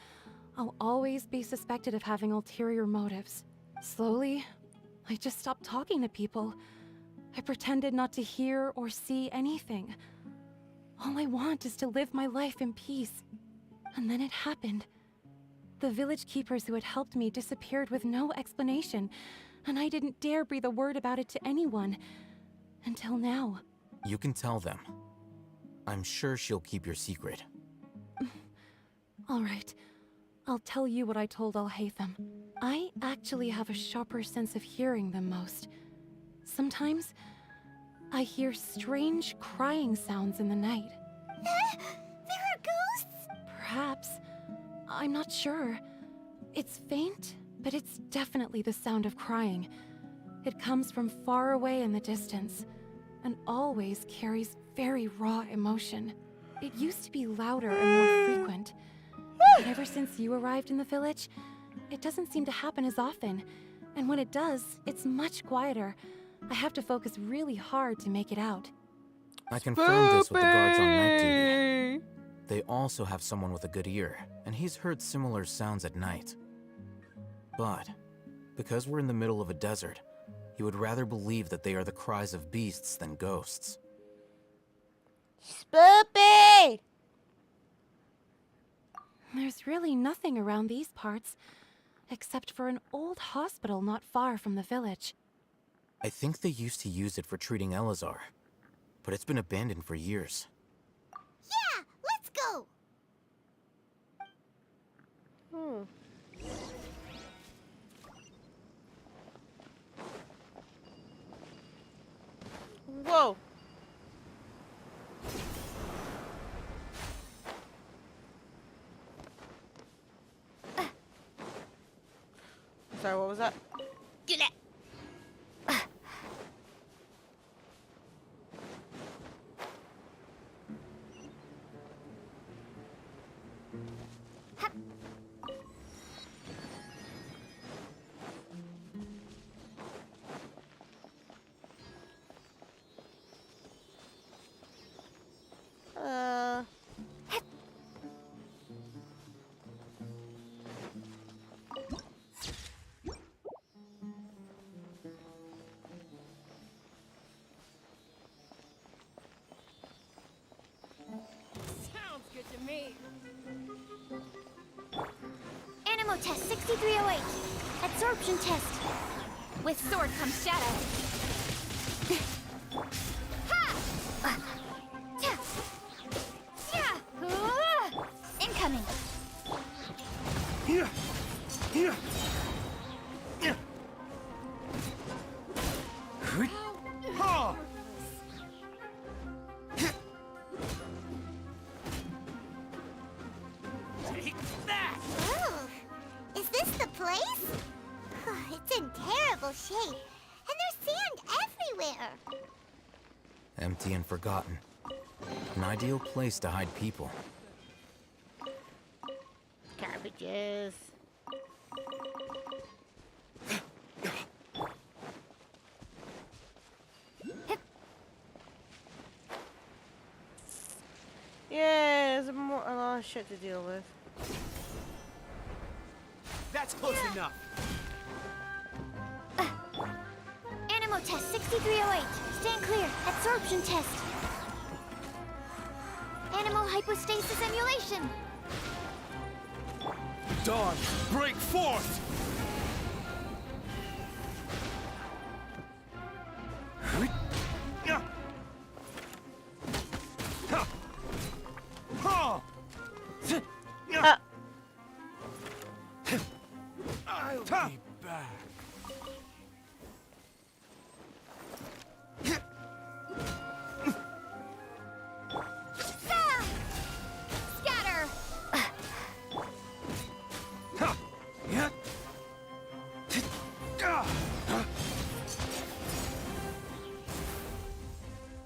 I'll always be suspected of having ulterior motives. Slowly, I just stopped talking to people. I pretended not to hear or see anything. All I want is to live my life in peace. And then it happened. The village keepers who had helped me disappeared with no explanation, and I didn't dare breathe a word about it to anyone. Until now. You can tell them. I'm sure she'll keep your secret. All right. I'll tell you what I told Alhaitham. I actually have a sharper sense of hearing than most. Sometimes, I hear strange crying sounds in the night. There are ghosts? Perhaps. I'm not sure. It's faint, but it's definitely the sound of crying. It comes from far away in the distance, and always carries very raw emotion. It used to be louder and more frequent, but ever since you arrived in the village, it doesn't seem to happen as often, and when it does, it's much quieter. I have to focus really hard to make it out. I confirmed this with the guards on night duty. They also have someone with a good ear, and he's heard similar sounds at night. But, because we're in the middle of a desert, he would rather believe that they are the cries of beasts than ghosts. Spoopy! There's really nothing around these parts, except for an old hospital not far from the village. I think they used to use it for treating Elazar, but it's been abandoned for years. Yeah, let's go! Whoa. Sorry, what was that? Get it! Animal test 6308. Absorption test. With sword comes shadow. Ha! Incoming. Ooh, is this the place? It's in terrible shape, and there's sand everywhere. Empty and forgotten. An ideal place to hide people. Cabbages. Yeah, there's a lot of shit to deal with. That's close enough. Animal test 6308. Stand clear. Absorption test. Animal hypostasis emulation. Dawn, break forth! I'll be back. Scatter.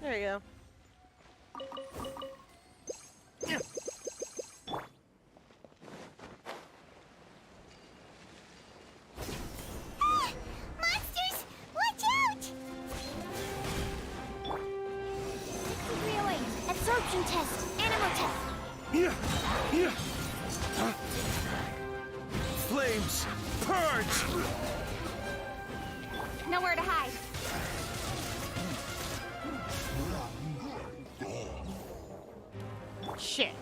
There you go. Monsters, watch out! 6308. Absorption test. Animal test. Flames, purge! Nowhere to hide. Shit.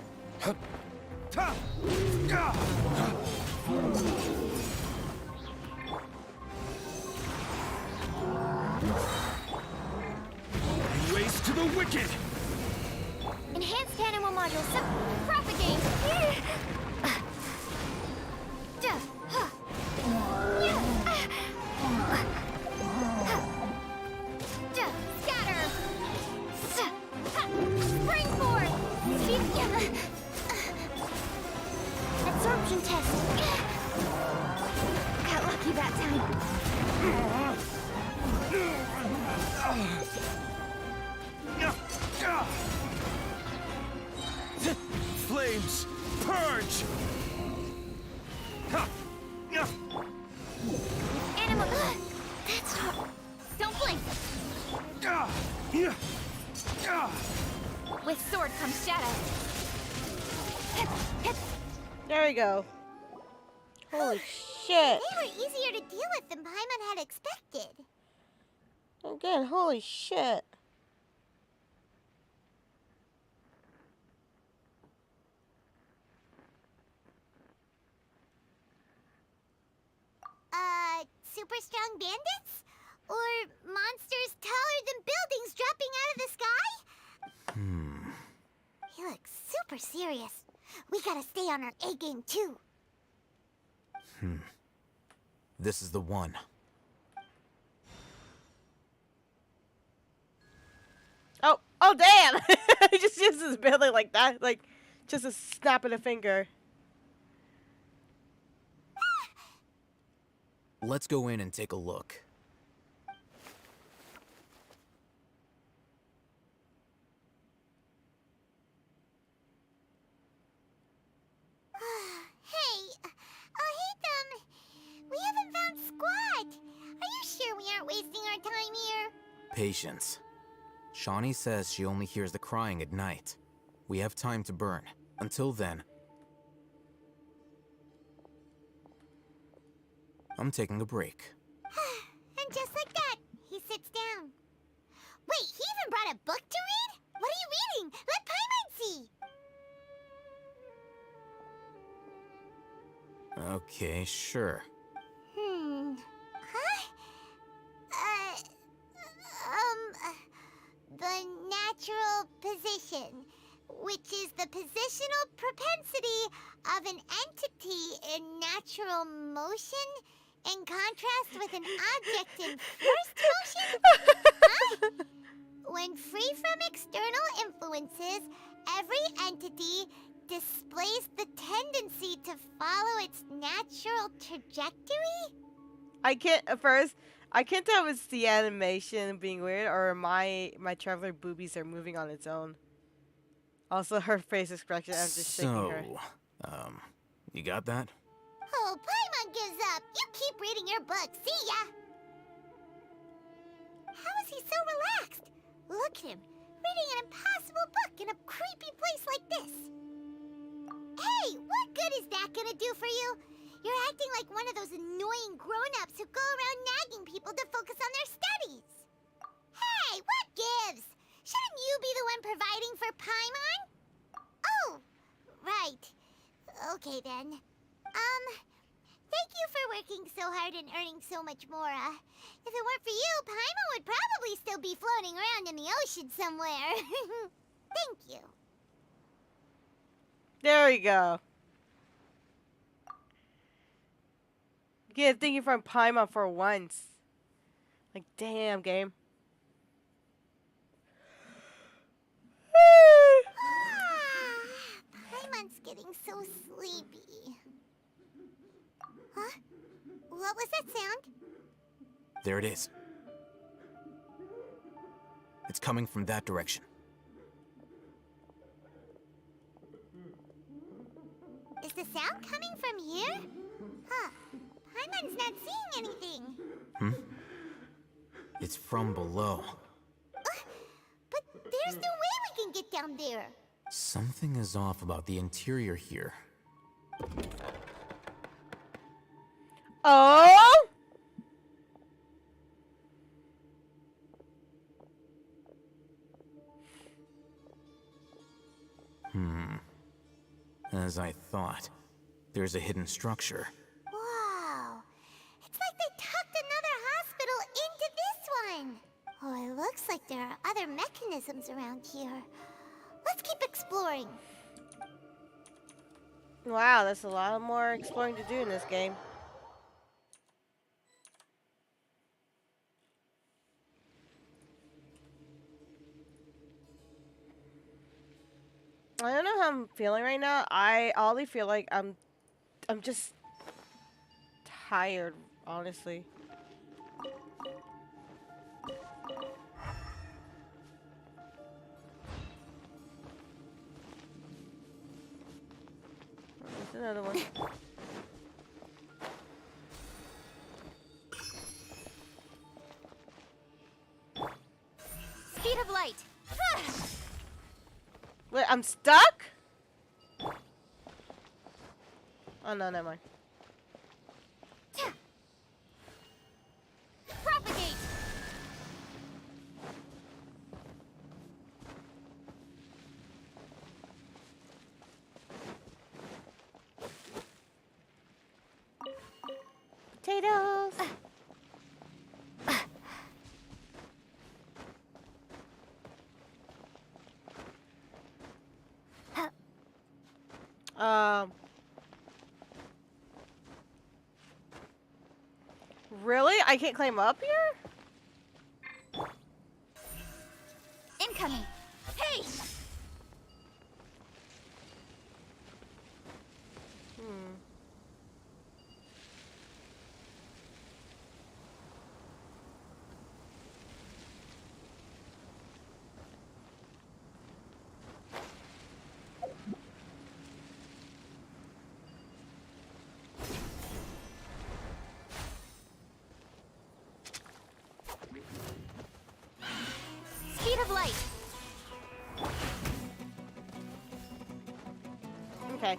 Ways to the wicked! Enhanced animal module propagate. Scatter. Springboard. lucky that time. Flames, purge! Animal. That's not. Don't blink. With sword comes shadow. There we go. Holy shit. They were easier to deal with than Paimon had expected. Again, holy shit. Super strong bandits? Or monsters taller than buildings dropping out of the sky? He looks super serious. We gotta stay on our A game too. This is the one. Oh damn! He just uses his building like that, like just a snap of a finger. Let's go in and take a look. Hey, we haven't found Squad. Are you sure we aren't wasting our time here? Patience. Shawnee says she only hears the crying at night. We have time to burn. Until then, I'm taking a break. And just like that, he sits down. Wait, he even brought a book to read? What are you reading? Let Paimon see. Okay, sure. The natural position, which is the positional propensity of an entity in natural motion in contrast with an object in forced motion? Huh? When free from external influences, every entity displays the tendency to follow its natural trajectory? I can't tell if it's the animation being weird or my traveler boobies are moving on its own. Also, her face expression, I'm just shaking her. You got that? Oh, Paimon gives up. You keep reading your book. See ya. How is he so relaxed? Look at him, reading an impossible book in a creepy place like this. Hey, what good is that gonna do for you? You're acting like one of those annoying grown-ups who go around nagging people to focus on their studies. Hey, what gives? Shouldn't you be the one providing for Paimon? Oh, right. Okay then. Thank you for working so hard and earning so much more. If it weren't for you, Paimon would probably still be floating around in the ocean somewhere. Thank you. There we go. Yeah, thank you from Paimon for once. Like, damn, game. Paimon's getting so sleepy. Huh? What was that sound? There it is. It's coming from that direction. Is the sound coming from here? Huh. Paimon's not seeing anything. It's from below. But there's no way we can get down there. Something is off about the interior here. Oh! As I thought, there's a hidden structure. Wow. It's like they tucked another hospital into this one. Oh, it looks like there are other mechanisms around here. Let's keep exploring. Wow, there's a lot more exploring to do in this game. I don't know how I'm feeling right now. I only feel like I'm just tired honestly. There's another one. Speed of light. Wait, I'm stuck? Oh no, never mind. Propagate. Potatoes. Really? I can't climb up here? Incoming. Hey! Speed of light. Okay.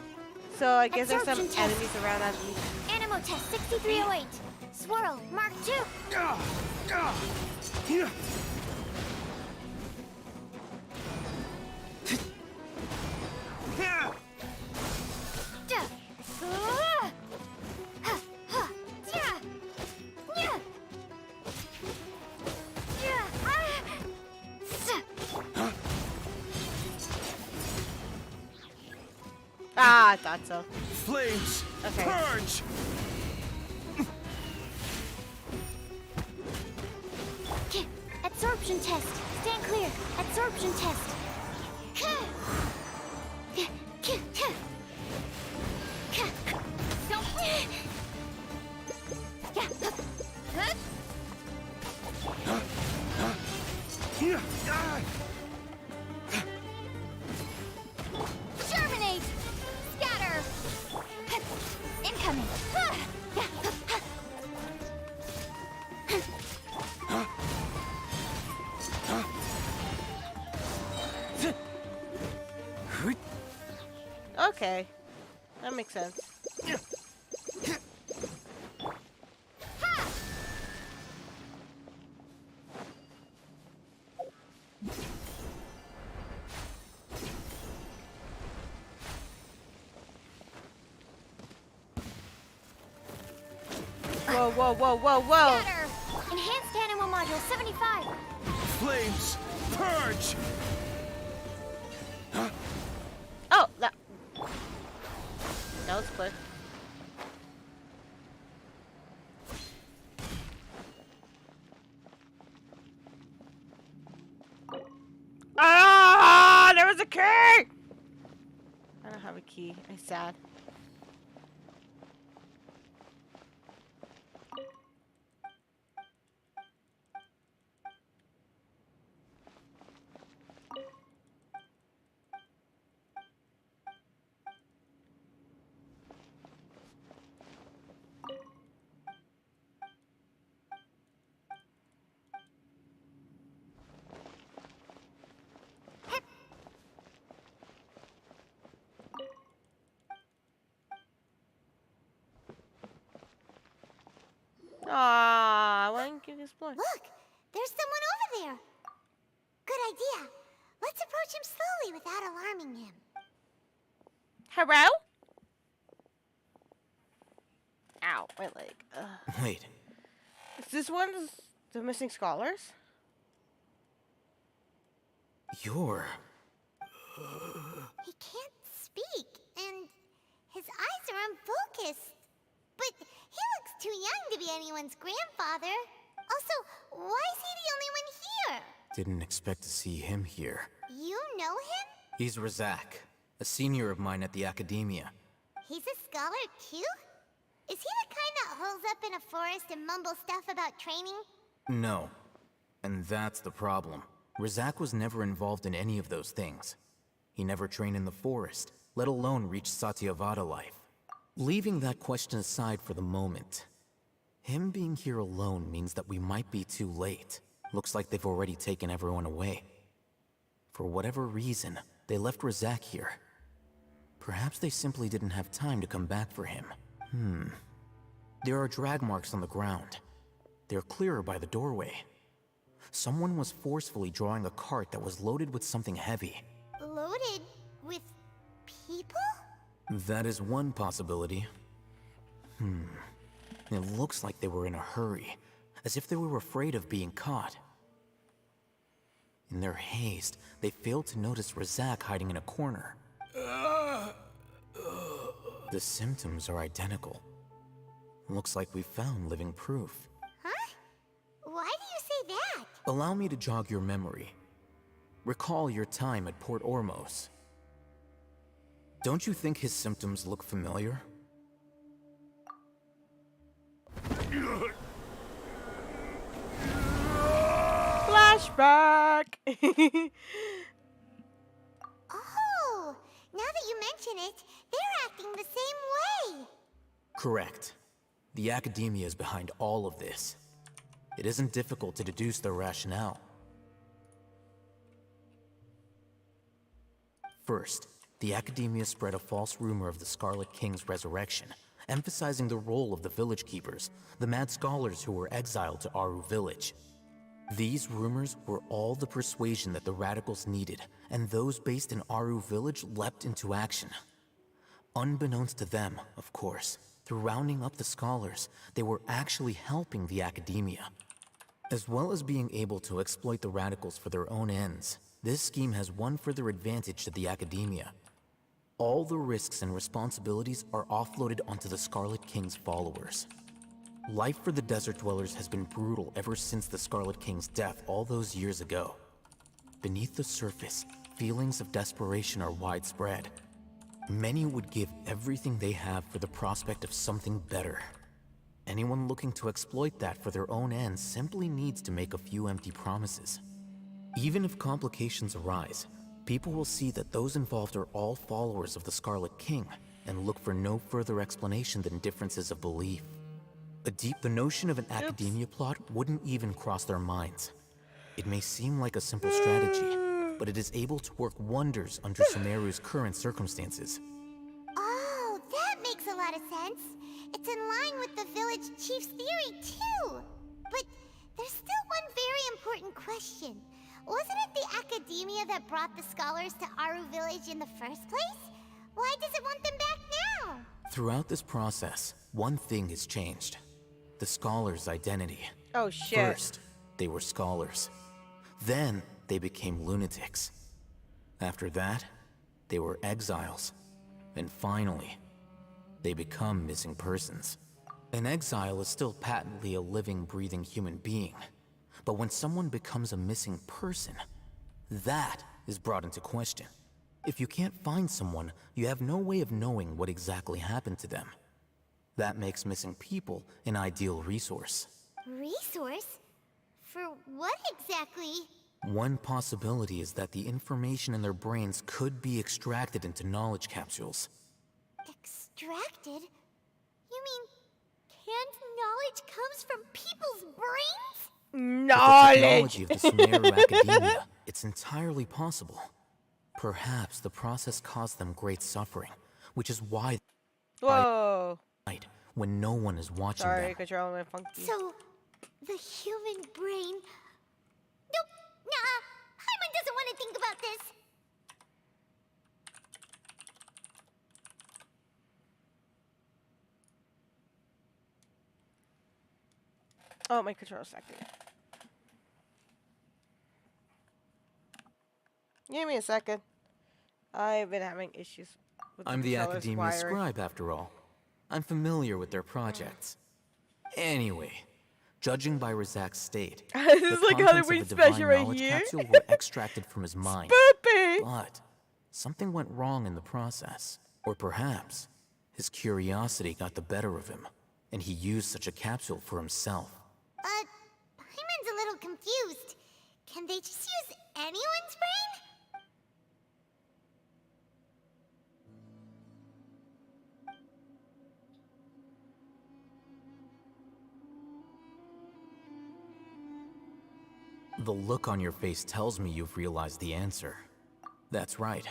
So I guess there's some Absorption test. enemies around as we... Animo test 6308. Swirl Mark 2. Ah, I thought so. Flames! Okay. Purge! Absorption test. Stand clear. Absorption test. Don't. Germinate. Scatter. Incoming. Okay. That makes sense. Whoa, whoa, whoa, whoa, whoa! Scatter. Enhanced animal module 75. Flames! Purge! Oh, that was quick. Ah, there was a key! I don't have a key. I'm sad. Ah, why didn't you explore? Look, there's someone over there. Good idea. Let's approach him slowly without alarming him. Hello? Ow, my leg. Ugh. Wait, Is this one of the missing scholars? you're... He can't speak, and his eyes are unfocused. But he looks too young to be anyone's grandfather. Also, why is he the only one here? Didn't expect to see him here. You know him? He's Razak, a senior of mine at the Academia. He's a scholar too? Is he the kind that holes up in a forest and mumbles stuff about training? No. And that's the problem. Razak was never involved in any of those things. He never trained in the forest, let alone reach Satyavada life. Leaving that question aside for the moment, him being here alone means that we might be too late. Looks like they've already taken everyone away. For whatever reason, they left Razak here. Perhaps they simply didn't have time to come back for him. There are drag marks on the ground. They're clearer by the doorway. Someone was forcefully drawing a cart that was loaded with something heavy. Loaded with people? That is one possibility. It looks like they were in a hurry, as if they were afraid of being caught. In their haste, they failed to notice Razak hiding in a corner. The symptoms are identical. Looks like we found living proof. Huh? Why do you say that? Allow me to jog your memory. Recall your time at Port Ormos. Don't you think his symptoms look familiar? Flashback! Oh, now that you mention it, they're acting the same way. Correct. The academia is behind all of this. It isn't difficult to deduce their rationale. First, the academia spread a false rumor of the Scarlet King's resurrection, emphasizing the role of the village keepers, the mad scholars who were exiled to OwO Village. These rumors were all the persuasion that the radicals needed, and those based in OwO Village leapt into action. Unbeknownst to them, of course, through rounding up the scholars, they were actually helping the academia. As well as being able to exploit the radicals for their own ends, this scheme has one further advantage to the academia. All the risks and responsibilities are offloaded onto the Scarlet King's followers. Life for the desert dwellers has been brutal ever since the Scarlet King's death all those years ago. Beneath the surface, feelings of desperation are widespread. Many would give everything they have for the prospect of something better. Anyone looking to exploit that for their own ends simply needs to make a few empty promises. Even if complications arise, people will see that those involved are all followers of the Scarlet King and look for no further explanation than differences of belief. The notion of an academia plot wouldn't even cross their minds. It may seem like a simple strategy, but it is able to work wonders under Sumeru's current circumstances. Oh, that makes a lot of sense. It's in line with the village chief's theory, too. But there's still one very important question. Wasn't it the academia that brought the scholars to OwO Village in the first place? Why does it want them back now? Throughout this process, one thing has changed. The scholars' identity. Oh shit. First, they were scholars. Then, they became lunatics. After that, they were exiles. And finally, they become missing persons. An exile is still patently a living, breathing human being. But when someone becomes a missing person, that is brought into question. If you can't find someone, you have no way of knowing what exactly happened to them. That makes missing people an ideal resource. Resource? For what exactly? One possibility is that the information in their brains could be extracted into knowledge capsules. Extracted? You mean canned knowledge comes from people's brains? Knowledge! With the technology of the Sumera academia, it's entirely possible. Perhaps the process caused them great suffering, which is why Whoa. when no one is watching Sorry, them. control my funky. So, the human brain... Nope, nah, Hyman doesn't want to think about this. Oh, my controller's acting. Give me a second. I've been having issues with I'm the controller's academia wiring. scribe, after all. I'm familiar with their projects. Anyway, judging by Razak's state, This the is like contents Halloween of the divine special right knowledge here. capsule were extracted from his mind. Spoopy! But something went wrong in the process. Or perhaps his curiosity got the better of him. and he used such a capsule for himself. Paimon's a little confused. Can they just use anyone's brain? The look on your face tells me you've realized the answer. That's right.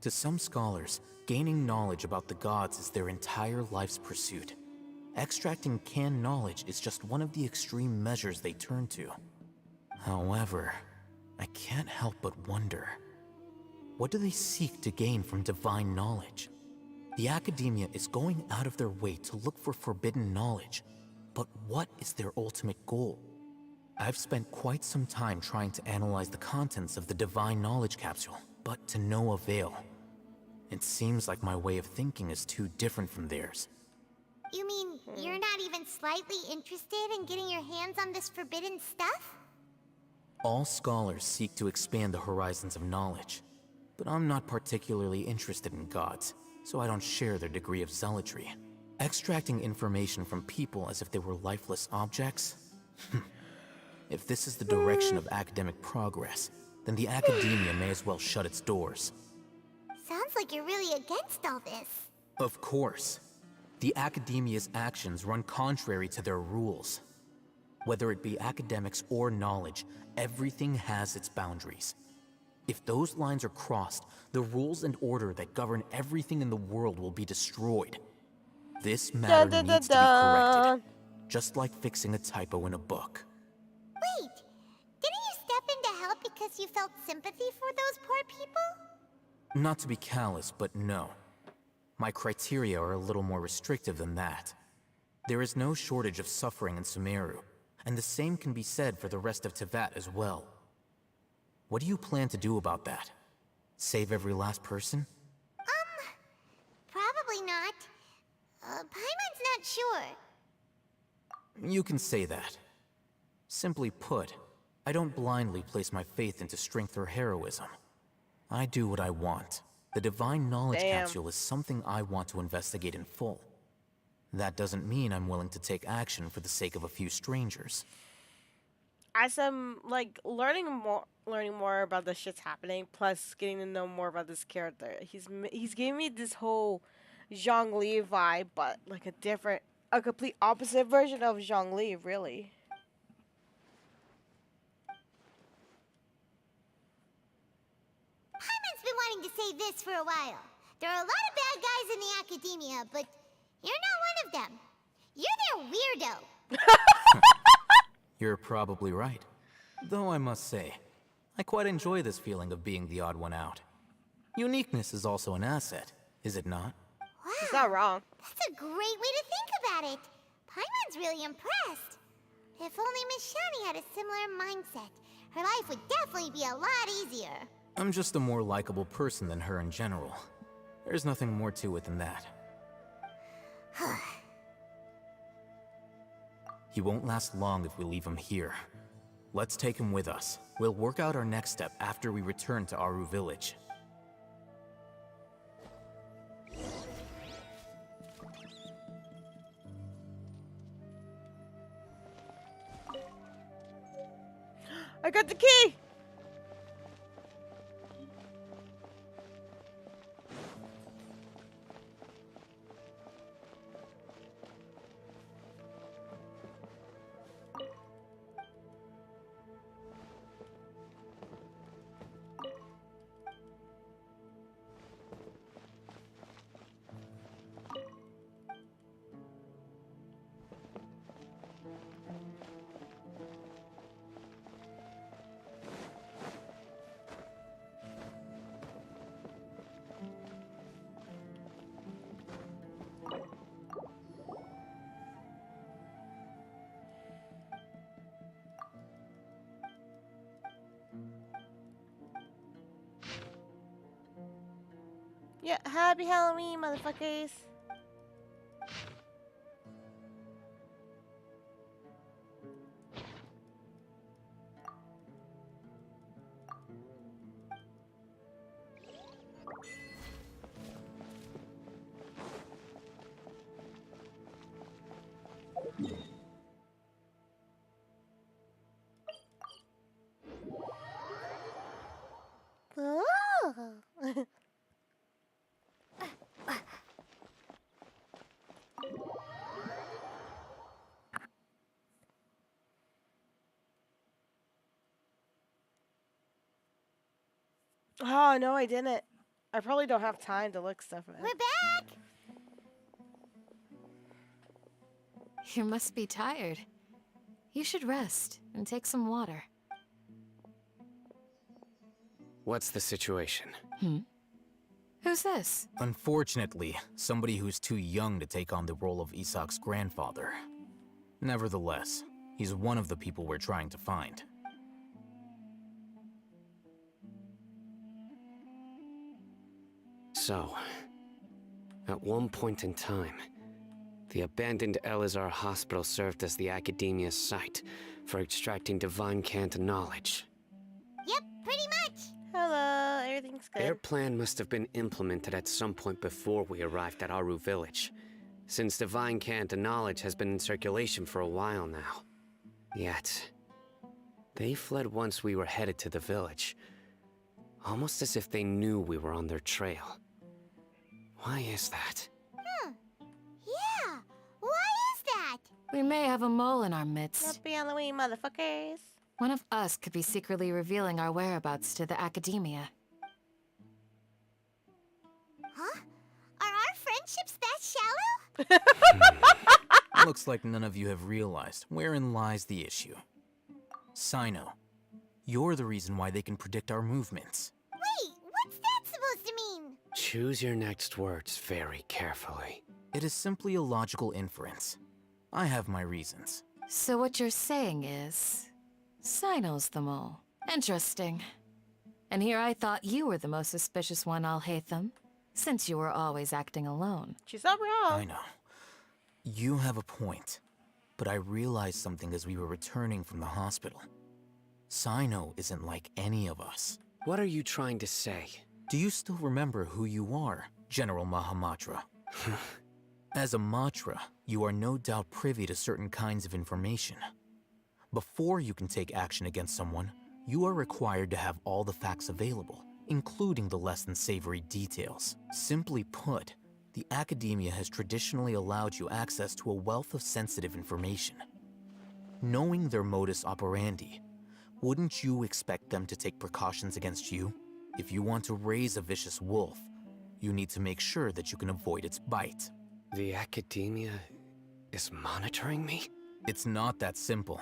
To some scholars, gaining knowledge about the gods is their entire life's pursuit. Extracting canned knowledge is just one of the extreme measures they turn to. However, I can't help but wonder, what do they seek to gain from divine knowledge? The academia is going out of their way to look for forbidden knowledge, but what is their ultimate goal? I've spent quite some time trying to analyze the contents of the divine knowledge capsule, but to no avail. It seems like my way of thinking is too different from theirs. You mean you're not even slightly interested in getting your hands on this forbidden stuff? All scholars seek to expand the horizons of knowledge, but I'm not particularly interested in gods, so I don't share their degree of zealotry. Extracting information from people as if they were lifeless objects? If this is the direction of academic progress, then the academia may as well shut its doors. Sounds like you're really against all this. Of course. The academia's actions run contrary to their rules. Whether it be academics or knowledge, everything has its boundaries. If those lines are crossed, the rules and order that govern everything in the world will be destroyed. This matter needs to be corrected, just like fixing a typo in a book. Wait, didn't you step in to help because you felt sympathy for those poor people? Not to be callous, but no. My criteria are a little more restrictive than that. There is no shortage of suffering in Sumera, and the same can be said for the rest of Teyvat as well. What do you plan to do about that? Save every last person? Probably not. Paimon's not sure. You can say that. Simply put, I don't blindly place my faith into strength or heroism. I do what I want. The divine knowledge capsule is something I want to investigate in full. That doesn't mean I'm willing to take action for the sake of a few strangers. As I'm like learning more about the shit's happening, plus getting to know more about this character, he's giving me this whole Zhongli vibe, but like a complete opposite version of Zhongli, really. Paimon's been wanting to say this for a while. There are a lot of bad guys in the academia, but you're not one of them. You're their weirdo. You're probably right. Though I must say, I quite enjoy this feeling of being the odd one out. Uniqueness is also an asset, is it not? Wow, He's not wrong. that's a great way to think about it. Paimon's really impressed. If only Miss Shani had a similar mindset, her life would definitely be a lot easier. I'm just a more likable person than her in general. There's nothing more to it than that. He won't last long if we leave him here. Let's take him with us. We'll work out our next step after we return to OwO Village. I got the key! Yeah, happy Halloween, motherfuckers. Oh, no, I didn't. I probably don't have time to look stuff up. We're back! You must be tired. You should rest and take some water. What's the situation? Who's this? Unfortunately, somebody who's too young to take on the role of Isak's grandfather. Nevertheless, he's one of the people we're trying to find. So, at one point in time, the abandoned Elazar Hospital served as the Academia's site for extracting divine cant knowledge. Yep, pretty much. Hello, everything's good. Their plan must have been implemented at some point before we arrived at OwO Village, since divine cant knowledge has been in circulation for a while now. Yet, they fled once we were headed to the village, almost as if they knew we were on their trail. Why is that? Yeah, why is that? We may have a mole in our midst. Don't be on the way, motherfuckers. One of us could be secretly revealing our whereabouts to the Academia. Huh? Are our friendships that shallow? Looks like none of you have realized wherein lies the issue. Sino, you're the reason why they can predict our movements. Wait, what's that supposed to mean? Choose your next words very carefully. It is simply a logical inference. I have my reasons. So what you're saying is... Sino's the mole. Interesting. And here I thought you were the most suspicious one, Alhaitham, since you were always acting alone. She's not wrong. I know. You have a point. But I realized something as we were returning from the hospital. Sino isn't like any of us. What are you trying to say? Do you still remember who you are, General Mahamatra? As a Matra, you are no doubt privy to certain kinds of information. Before you can take action against someone, you are required to have all the facts available, including the less than savory details. Simply put, the Academia has traditionally allowed you access to a wealth of sensitive information. Knowing their modus operandi, wouldn't you expect them to take precautions against you? If you want to raise a vicious wolf, you need to make sure that you can avoid its bite. The Academia is monitoring me? It's not that simple.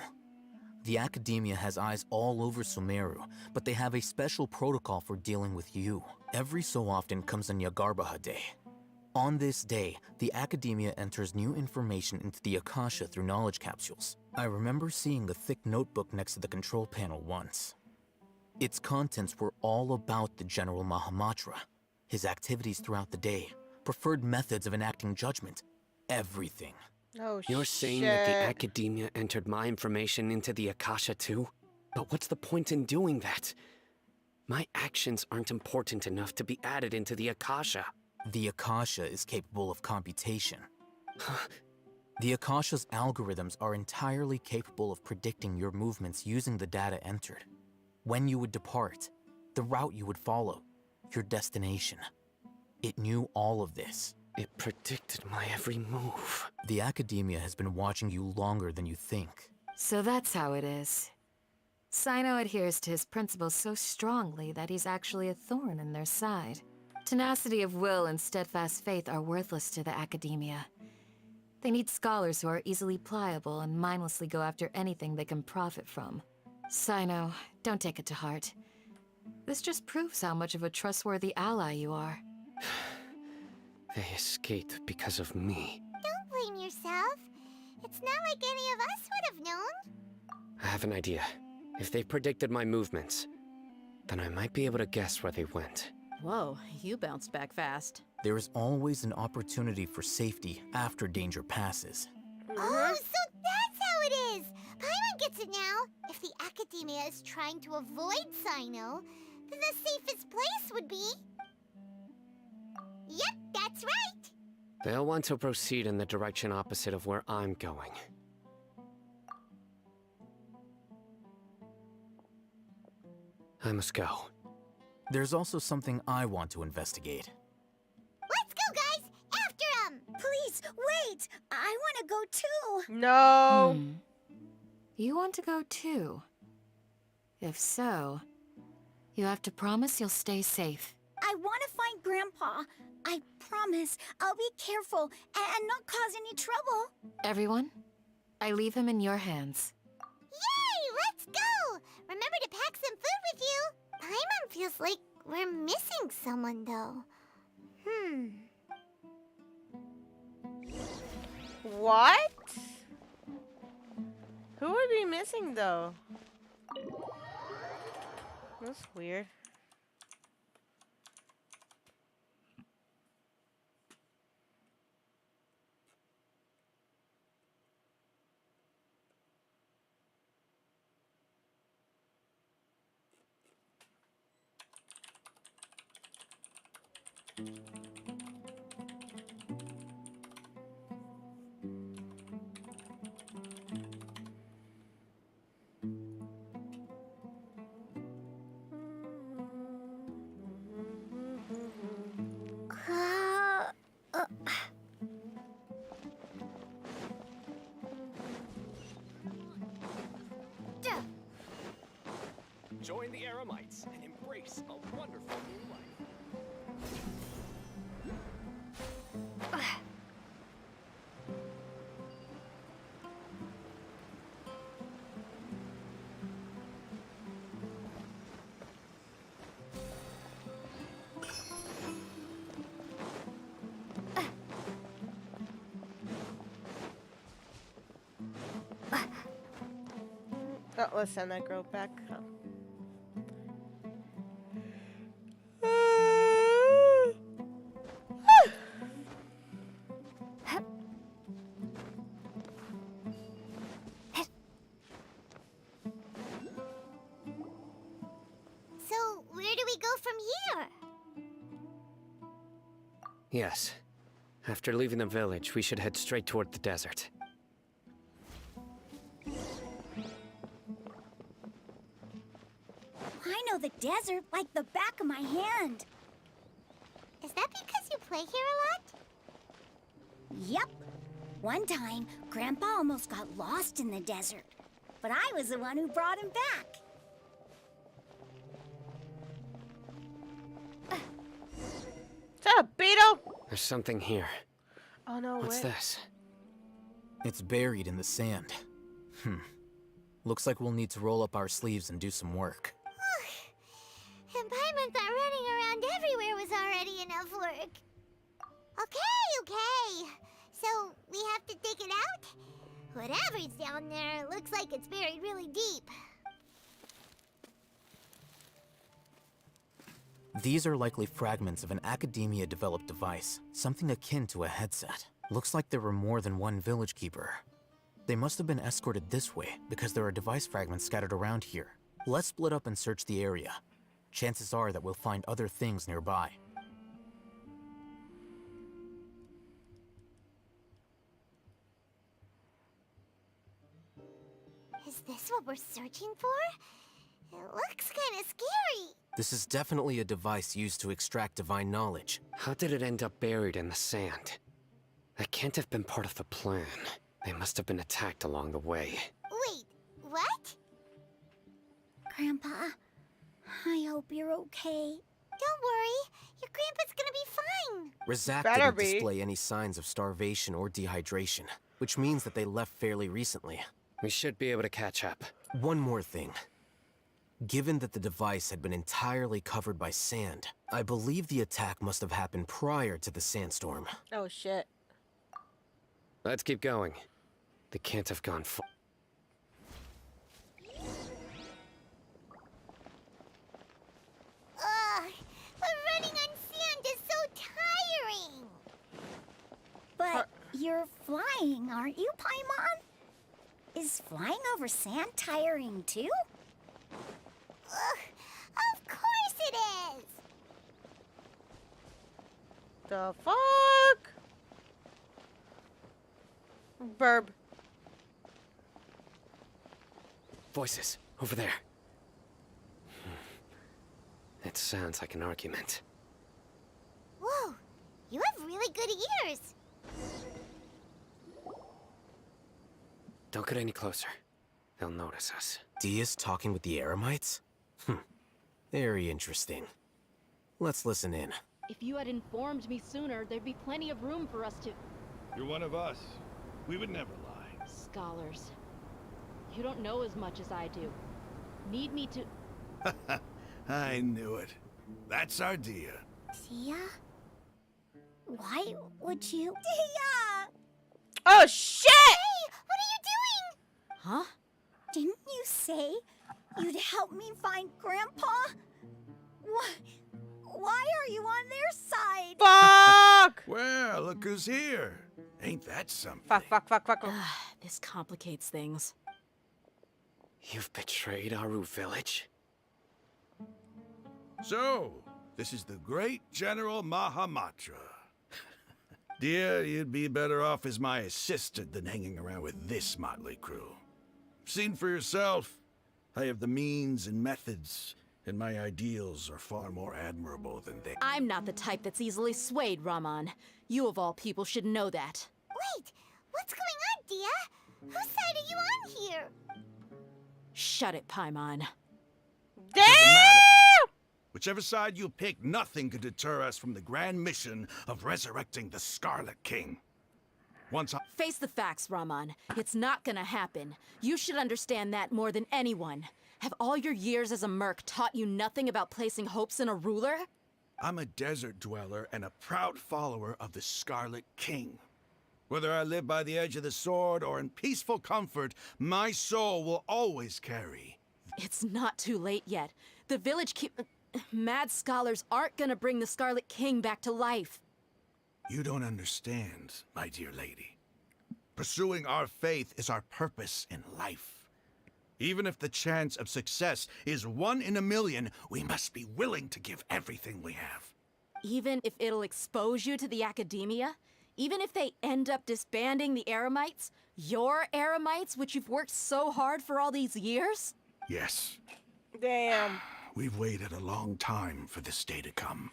The Academia has eyes all over Sumera, but they have a special protocol for dealing with you. Every so often comes a Nyagarbaha Day. On this day, the Academia enters new information into the Akasha through knowledge capsules. I remember seeing the thick notebook next to the control panel once. Its contents were all about the General Mahamatra, his activities throughout the day, preferred methods of enacting judgment, everything. Oh, You're saying that the Academia entered my information into the Akasha too? But what's the point in doing that? My actions aren't important enough to be added into the Akasha. The Akasha is capable of computation. The Akasha's algorithms are entirely capable of predicting your movements using the data entered. When you would depart, the route you would follow, your destination. It knew all of this. It predicted my every move. The Academia has been watching you longer than you think. So that's how it is. Sino adheres to his principles so strongly that he's actually a thorn in their side. Tenacity of will and steadfast faith are worthless to the Academia. They need scholars who are easily pliable and mindlessly go after anything they can profit from. Sino, don't take it to heart. This just proves how much of a trustworthy ally you are. They escaped because of me. Don't blame yourself. It's not like any of us would have known. I have an idea. If they predicted my movements, then I might be able to guess where they went. Whoa, you bounced back fast. There is always an opportunity for safety after danger passes. Oh, so that's how it is! Paimon gets it now. If the Academia is trying to avoid Sino, then the safest place would be... Yep, that's right! They'll want to proceed in the direction opposite of where I'm going. I must go. There's also something I want to investigate. Let's go, guys! After him! Please, wait! I want to go too! No! You want to go too? If so, You have to promise you'll stay safe. I want to find Grandpa. I promise I'll be careful and not cause any trouble. Everyone, I leave him in your hands. Yay! Let's go! Remember to pack some food with you. Paimon feels like we're missing someone, though. What? Who would be missing though? That's weird. Join the Eremites and embrace a wonderful new life. Oh, let's send that girl back. Oh. So, where do we go from here? Yes. After leaving the village, we should head straight toward the desert. I know the desert like the back of my hand. Is that because you play here a lot? Yep. One time, Grandpa almost got lost in the desert, but I was the one who brought him back. Is that a beetle? There's something here. Oh no, What's wait. this? It's buried in the sand. Looks like we'll need to roll up our sleeves and do some work. And Paimon thought running around everywhere was already enough work. Okay. So, we have to dig it out? Whatever's down there looks like it's buried really deep. These are likely fragments of an Academia-developed device, something akin to a headset. Looks like there were more than one village keeper. They must have been escorted this way because there are device fragments scattered around here. Let's split up and search the area. Chances are that we'll find other things nearby. Is this what we're searching for? It looks kind of scary. This is definitely a device used to extract divine knowledge. How did it end up buried in the sand? That can't have been part of the plan. They must have been attacked along the way. Wait, what? Grandpa, I hope you're okay. Don't worry, your grandpa's gonna be fine. Razak Better didn't be. display any signs of starvation or dehydration, which means that they left fairly recently. We should be able to catch up. One more thing. Given that the device had been entirely covered by sand, I believe the attack must have happened prior to the sandstorm. Oh shit. Let's keep going. They can't have gone far. Ugh, but running on sand is so tiring. But you're flying, aren't you, Paimon? Is flying over sand tiring too? Ugh, of course it is. The fuck? Burb. Voices, over there. It sounds like an argument. Whoa, you have really good ears. Don't get any closer. They'll notice us. Dia's talking with the Eremites? Very interesting. Let's listen in. If you had informed me sooner, there'd be plenty of room for us to... You're one of us. We would never lie. Scholars. You don't know as much as I do. Need me to... I knew it. That's our Dia. Tia? Why would you... Tia! Oh, shit! Hey, what are you doing? Huh? Didn't you say you'd help me find Grandpa? Why are you on their side? Fuck! Well, look who's here. Ain't that something? Fuck. This complicates things. You've betrayed Aru Village? So, this is the great General Mahamatra. Dear, you'd be better off as my assistant than hanging around with this motley crew. Seen for yourself, I have the means and methods, and my ideals are far more admirable than they... I'm not the type that's easily swayed, Raman. You of all people should know that. Wait, what's going on, Dia? Whose side are you on here? Shut it, Paimon. Damn! Whichever side you pick, nothing could deter us from the grand mission of resurrecting the Scarlet King. Face the facts, Raman. It's not gonna happen. You should understand that more than anyone. Have all your years as a merc taught you nothing about placing hopes in a ruler? I'm a desert dweller and a proud follower of the Scarlet King. Whether I live by the edge of the sword or in peaceful comfort, my soul will always carry. It's not too late yet. The village mad scholars aren't gonna bring the Scarlet King back to life. You don't understand, my dear lady. Pursuing our faith is our purpose in life. Even if the chance of success is 1 in a million, we must be willing to give everything we have. Even if it'll expose you to the academia? Even if they end up disbanding the Eremites? Your Eremites, which you've worked so hard for all these years? Yes. Damn. We've waited a long time for this day to come.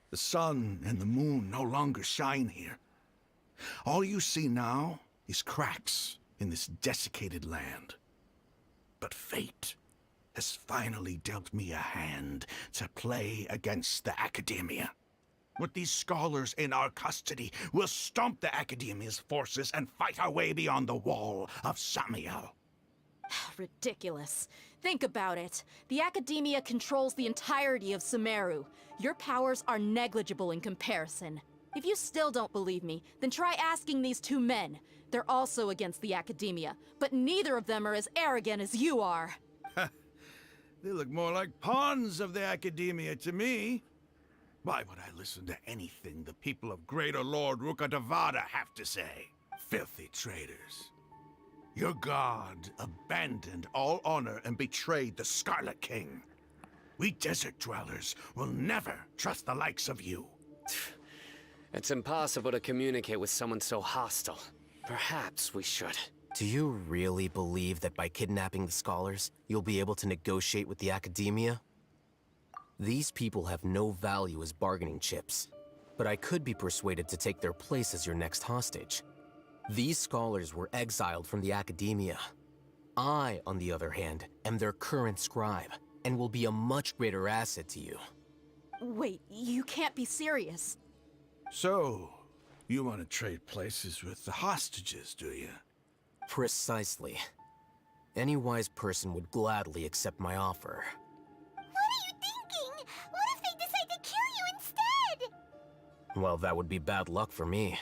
The sun and the moon no longer shine here. All you see now is cracks in this desiccated land. But fate has finally dealt me a hand to play against the Academia. With these scholars in our custody, we'll stomp the Academia's forces and fight our way beyond the wall of Samiel. Ridiculous. Think about it. The Academia controls the entirety of Sumeru. Your powers are negligible in comparison. If you still don't believe me, then try asking these 2 men. They're also against the Academia, but neither of them are as arrogant as you are. They look more like pawns of the Academia to me. Why would I listen to anything the people of Greater Lord Rukkhadevada have to say? Filthy traitors. Your god abandoned all honor and betrayed the Scarlet King. We desert dwellers will never trust the likes of you. It's impossible to communicate with someone so hostile. Perhaps we should. Do you really believe that by kidnapping the scholars, you'll be able to negotiate with the Academia? These people have no value as bargaining chips, but I could be persuaded to take their place as your next hostage. These scholars were exiled from the Academia. I, on the other hand, am their current scribe, and will be a much greater asset to you. Wait, you can't be serious. So, you want to trade places with the hostages, do you? Precisely. Any wise person would gladly accept my offer. What are you thinking? What if they decide to kill you instead? Well, that would be bad luck for me.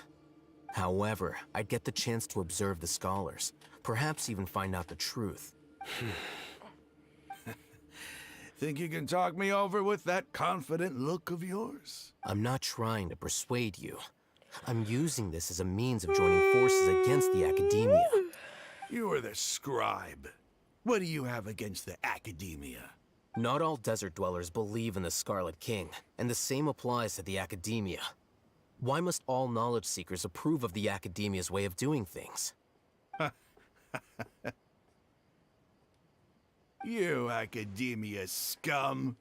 However, I'd get the chance to observe the scholars, perhaps even find out the truth. Think you can talk me over with that confident look of yours? I'm not trying to persuade you. I'm using this as a means of joining forces against the Academia. You are the scribe. What do you have against the Academia? Not all desert dwellers believe in the Scarlet King, and the same applies to the Academia. Why must all knowledge seekers approve of the Academia's way of doing things? You Academia scum.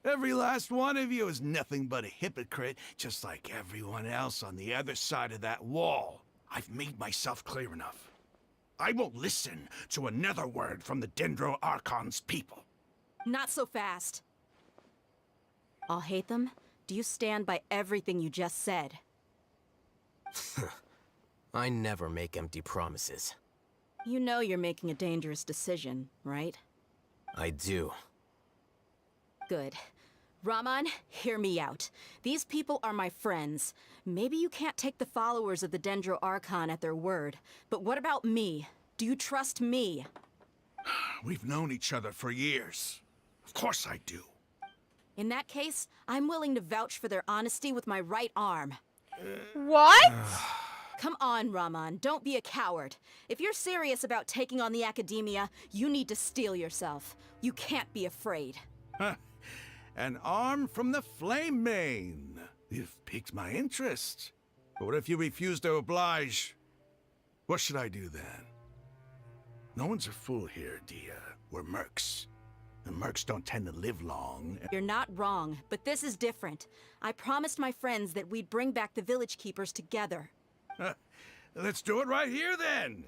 Every last one of you is nothing but a hypocrite, just like everyone else on the other side of that wall. I've made myself clear enough. I won't listen to another word from the Dendro Archon's people. Not so fast. I'll hate them. Do you stand by everything you just said? I never make empty promises. You know you're making a dangerous decision, right? I do. Good. Raman, hear me out. These people are my friends. Maybe you can't take the followers of the Dendro Archon at their word, but what about me? Do you trust me? We've known each other for years. Of course I do. In that case, I'm willing to vouch for their honesty with my right arm. What? Come on, Raman, don't be a coward. If you're serious about taking on the Academia, you need to steel yourself. You can't be afraid. An arm from the Flame Mane. You've piqued my interest. But what if you refuse to oblige? What should I do then? No one's a fool here, Dia. We're mercs. And mercs don't tend to live long. You're not wrong, but this is different. I promised my friends that we'd bring back the village keepers together. Let's do it right here then.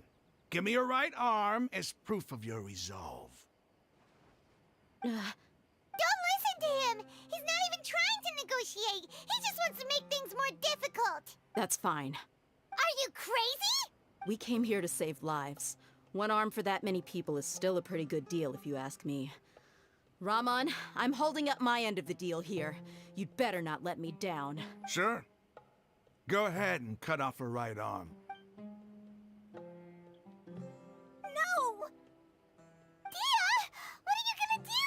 Give me your right arm as proof of your resolve. Don't listen to him! He's not even trying to negotiate! He just wants to make things more difficult! That's fine. Are you crazy? We came here to save lives. One arm for that many people is still a pretty good deal, if you ask me. Raman, I'm holding up my end of the deal here. You'd better not let me down. Sure. Go ahead and cut off her right arm. No! Dia! What are you gonna do?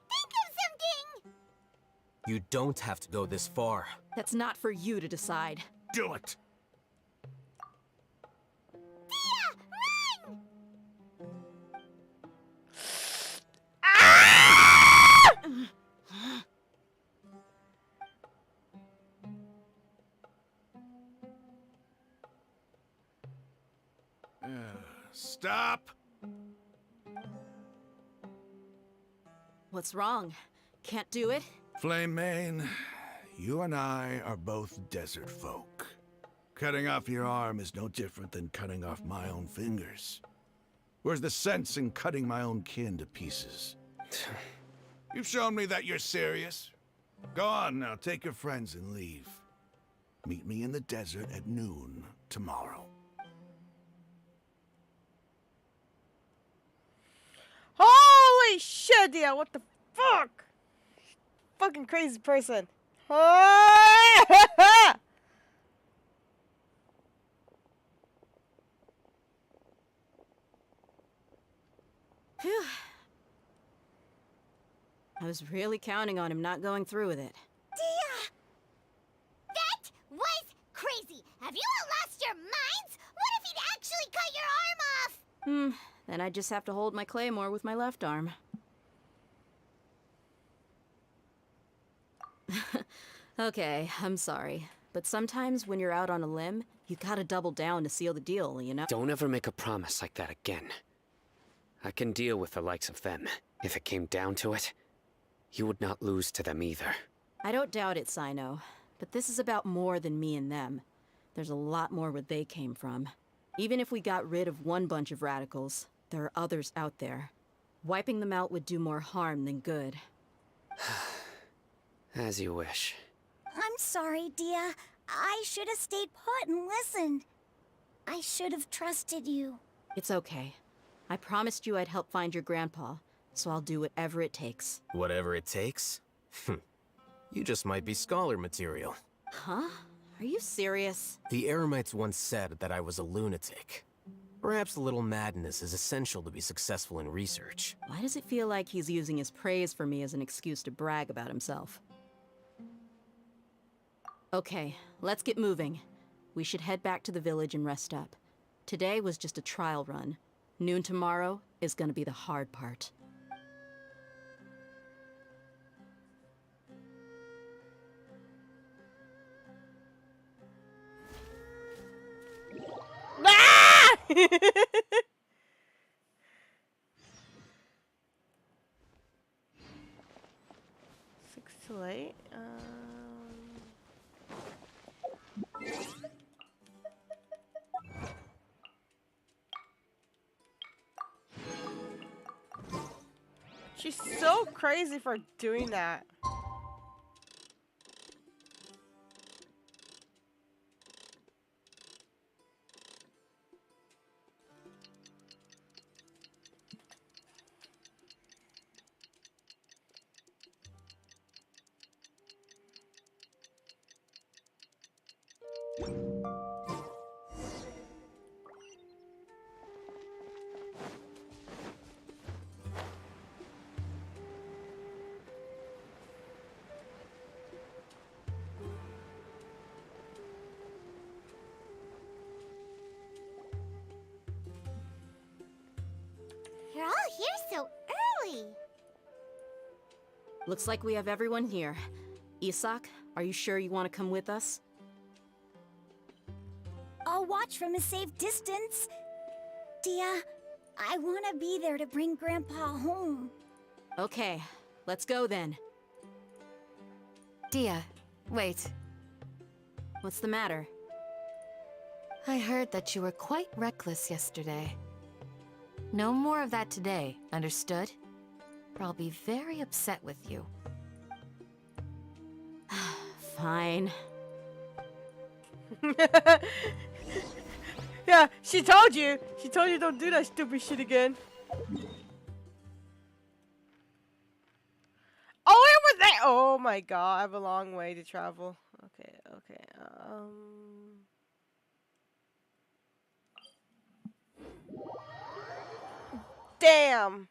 Think of something! You don't have to go this far. That's not for you to decide. Do it! Dia! Run! Stop! What's wrong? Can't do it? Flame Mane, you and I are both desert folk. Cutting off your arm is no different than cutting off my own fingers. Where's the sense in cutting my own kin to pieces? You've shown me that you're serious. Go on now, take your friends and leave. Meet me in the desert at noon tomorrow. Holy shit, Dia, what the fuck? Fucking crazy person. Phew. I was really counting on him not going through with it. Dia! That was crazy! Have you all lost your minds? What if he'd actually cut your arm off? Then I just have to hold my claymore with my left arm. Okay, I'm sorry. But sometimes when you're out on a limb, you gotta double down to seal the deal, you know? Don't ever make a promise like that again. I can deal with the likes of them. If it came down to it, you would not lose to them either. I don't doubt it, Sino. But this is about more than me and them. There's a lot more where they came from. Even if we got rid of one bunch of radicals, there are others out there. Wiping them out would do more harm than good. As you wish. I'm sorry, Dia. I should have stayed put and listened. I should have trusted you. It's okay. I promised you I'd help find your grandpa, so I'll do whatever it takes. Whatever it takes? You just might be scholar material. Huh? Are you serious? The Eremites once said that I was a lunatic. Perhaps a little madness is essential to be successful in research. Why does it feel like he's using his praise for me as an excuse to brag about himself? Okay, let's get moving. We should head back to the village and rest up. Today was just a trial run. Noon tomorrow is gonna be the hard part. Ah! 6 to 8. She's so crazy for doing that. You're all here so early. Looks like we have everyone here. Isak, are you sure you want to come with us? I'll watch from a safe distance. Dia, I want to be there to bring Grandpa home. Okay, let's go then. Dia, wait. What's the matter? I heard that you were quite reckless yesterday. No more of that today, understood? Or I'll be very upset with you. Fine. Yeah, she told you. She told you don't do that stupid shit again. Oh, it was that. Oh my god, I have a long way to travel. Okay, okay. Damn.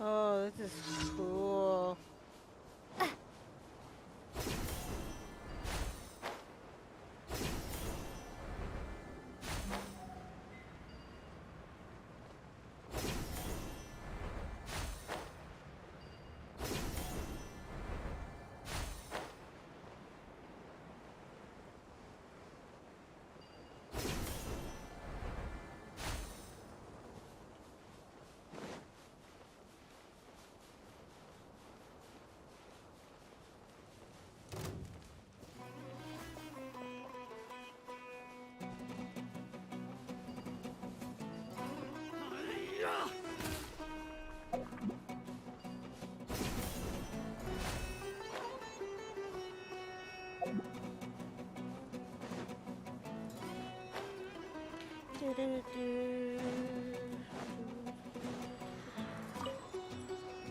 Oh, this is cool.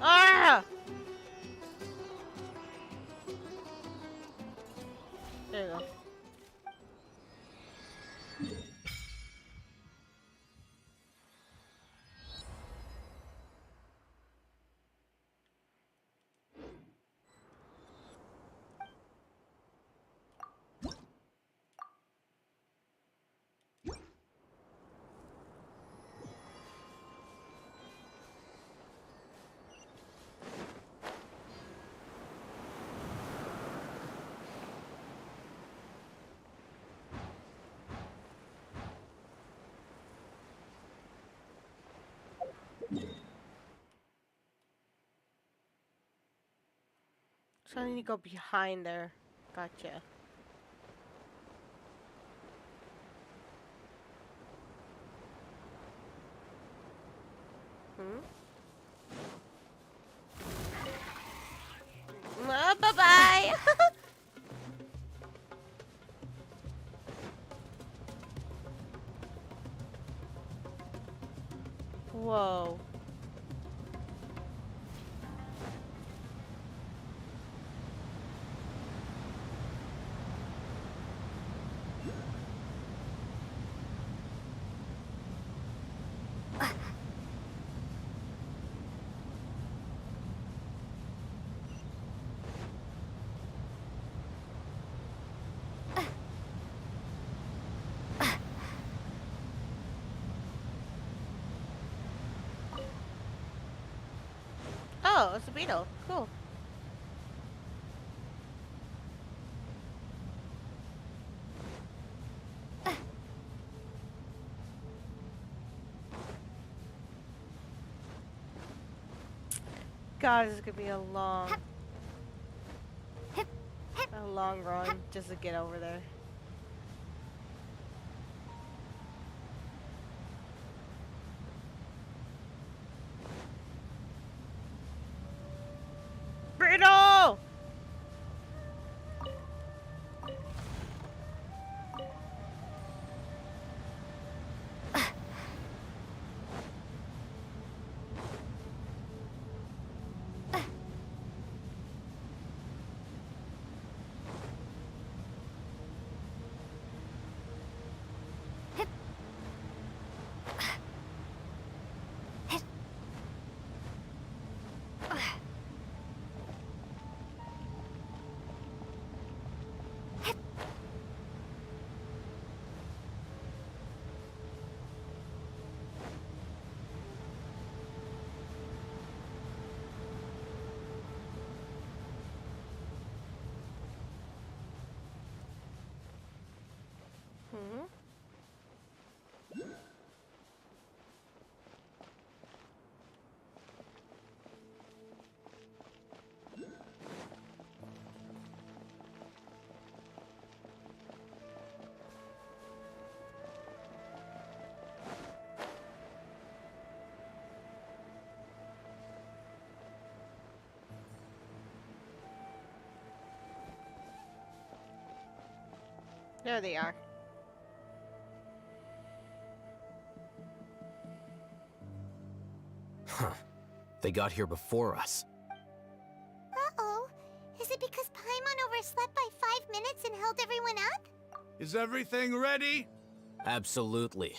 Ah! There you go. So I need to go behind there. Gotcha. Bye-bye! Whoa. Oh, it's a beetle. Cool. God, this is gonna be a long run just to get over there. Beetle! There they are. Huh. They got here before us. Uh-oh. Is it because Paimon overslept by 5 minutes and held everyone up? Is everything ready? Absolutely.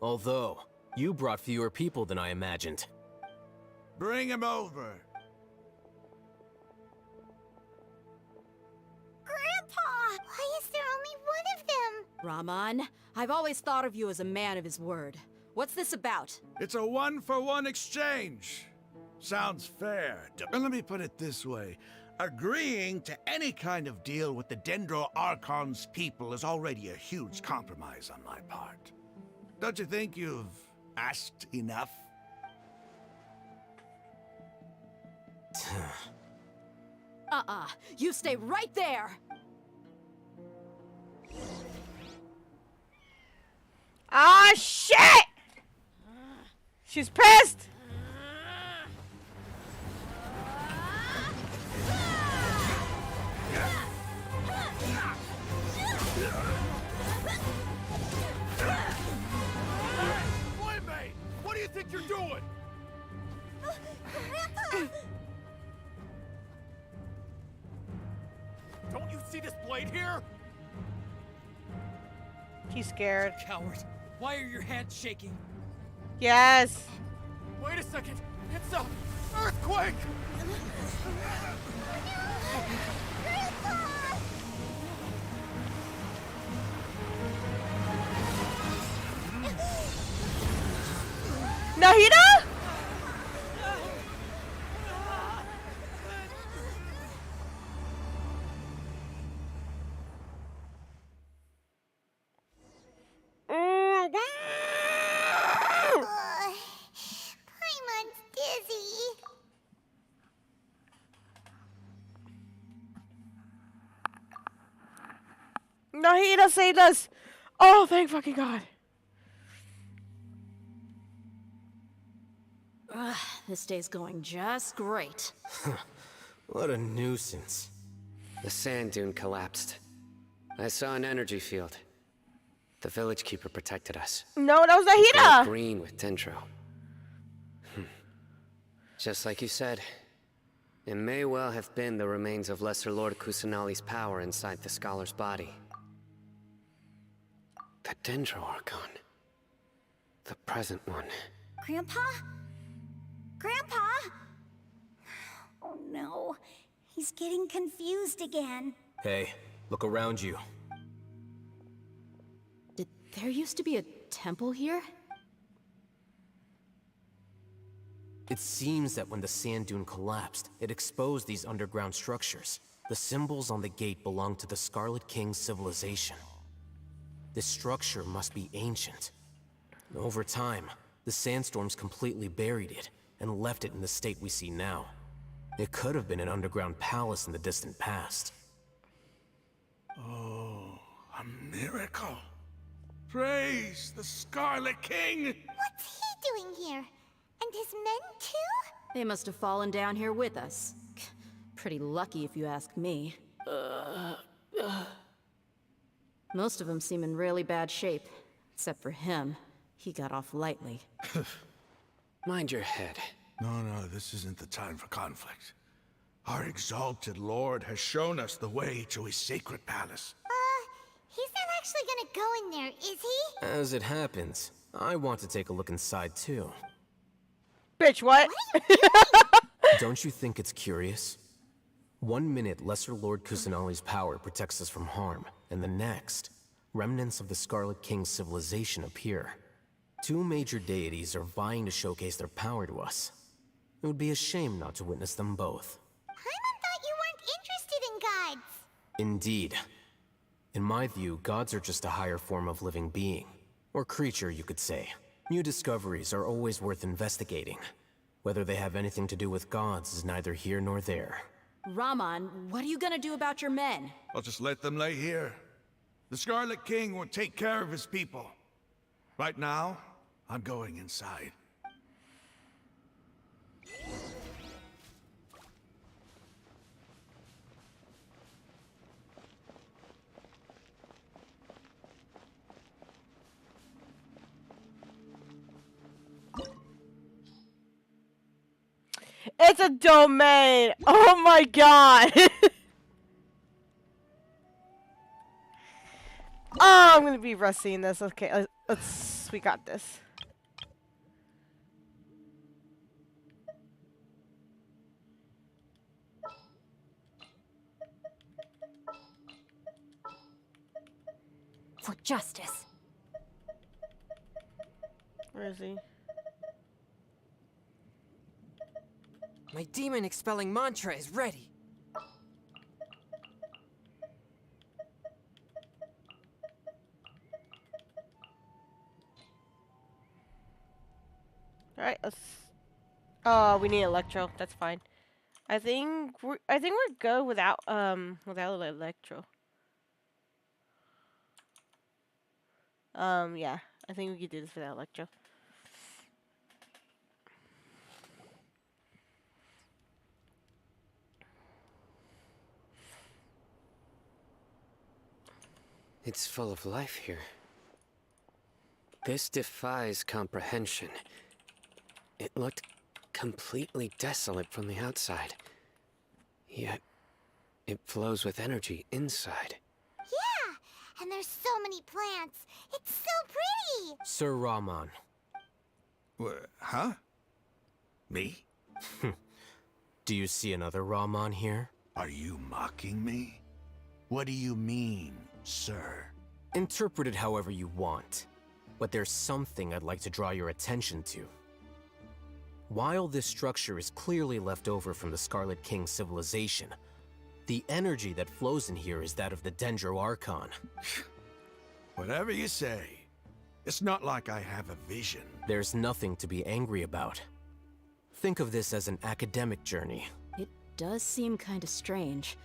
Although, you brought fewer people than I imagined. Bring him over. Grandpa! Why is there only one of them? Rahman, I've always thought of you as a man of his word. What's this about? It's a 1-for-1 exchange. Sounds fair. Let me put it this way. Agreeing to any kind of deal with the Dendro Archon's people is already a huge compromise on my part. Don't you think you've asked enough? You stay right there! Ah, shit! She's pissed! Playmate! What do you think you're doing? Don't you see this blade here? He's scared. Coward, why are your hands shaking? Yes. Wait a second. It's a earthquake! Nahida? Paimon's dizzy. Nahida saved us! Oh, thank fucking God. Ugh, this day's going just great. What a nuisance. The sand dune collapsed. I saw an energy field. The village keeper protected us. No, that was It glowed Nahida! green with dendro. Just like you said, it may well have been the remains of Lesser Lord Kusanali's power inside the scholar's body. The Dendro Archon. The present one. Grandpa? Grandpa? Oh no, he's getting confused again. Hey, look around you. Did there used to be a temple here? It seems that when the sand dune collapsed, it exposed these underground structures. The symbols on the gate belong to the Scarlet King's civilization. This structure must be ancient. Over time, the sandstorms completely buried it and left it in the state we see now. It could have been an underground palace in the distant past. Oh, a miracle. Praise the Scarlet King! What's he doing here? And his men too? They must have fallen down here with us. Pretty lucky if you ask me. Most of them seem in really bad shape. Except for him. He got off lightly. Mind your head. No, this isn't the time for conflict. Our exalted lord has shown us the way to his sacred palace. He's not actually gonna go in there, is he? As it happens, I want to take a look inside too. Bitch, what? Don't you think it's curious? 1 minute, Lesser Lord Kusanali's power protects us from harm, and the next, remnants of the Scarlet King's civilization appear. Two major deities are vying to showcase their power to us. It would be a shame not to witness them both. Paimon thought you weren't interested in gods. Indeed. In my view, gods are just a higher form of living being. Or creature, you could say. New discoveries are always worth investigating. Whether they have anything to do with gods is neither here nor there. Raman, what are you gonna do about your men? I'll just let them lay here. The Scarlet King will take care of his people. Right now, I'm going inside. It's a domain! Oh my God! Oh, I'm gonna be rusty in this. Okay, let's. We got this. For justice. Where is he? My demon expelling mantra is ready. Alright, let's. Oh, we need Electro. That's fine. I think we're good without Electro. Yeah. I think we could do this without Electro. It's full of life here. This defies comprehension. It looked completely desolate from the outside. Yet, it flows with energy inside. Yeah, and there's so many plants. It's so pretty. Sir Raman. Huh? Me? Do you see another Raman here? Are you mocking me? What do you mean, sir? Interpret it however you want. But there's something I'd like to draw your attention to. While this structure is clearly left over from the Scarlet King's civilization, the energy that flows in here is that of the Dendro Archon. Whatever you say. It's not like I have a vision. There's nothing to be angry about. Think of this as an academic journey. It does seem kinda strange.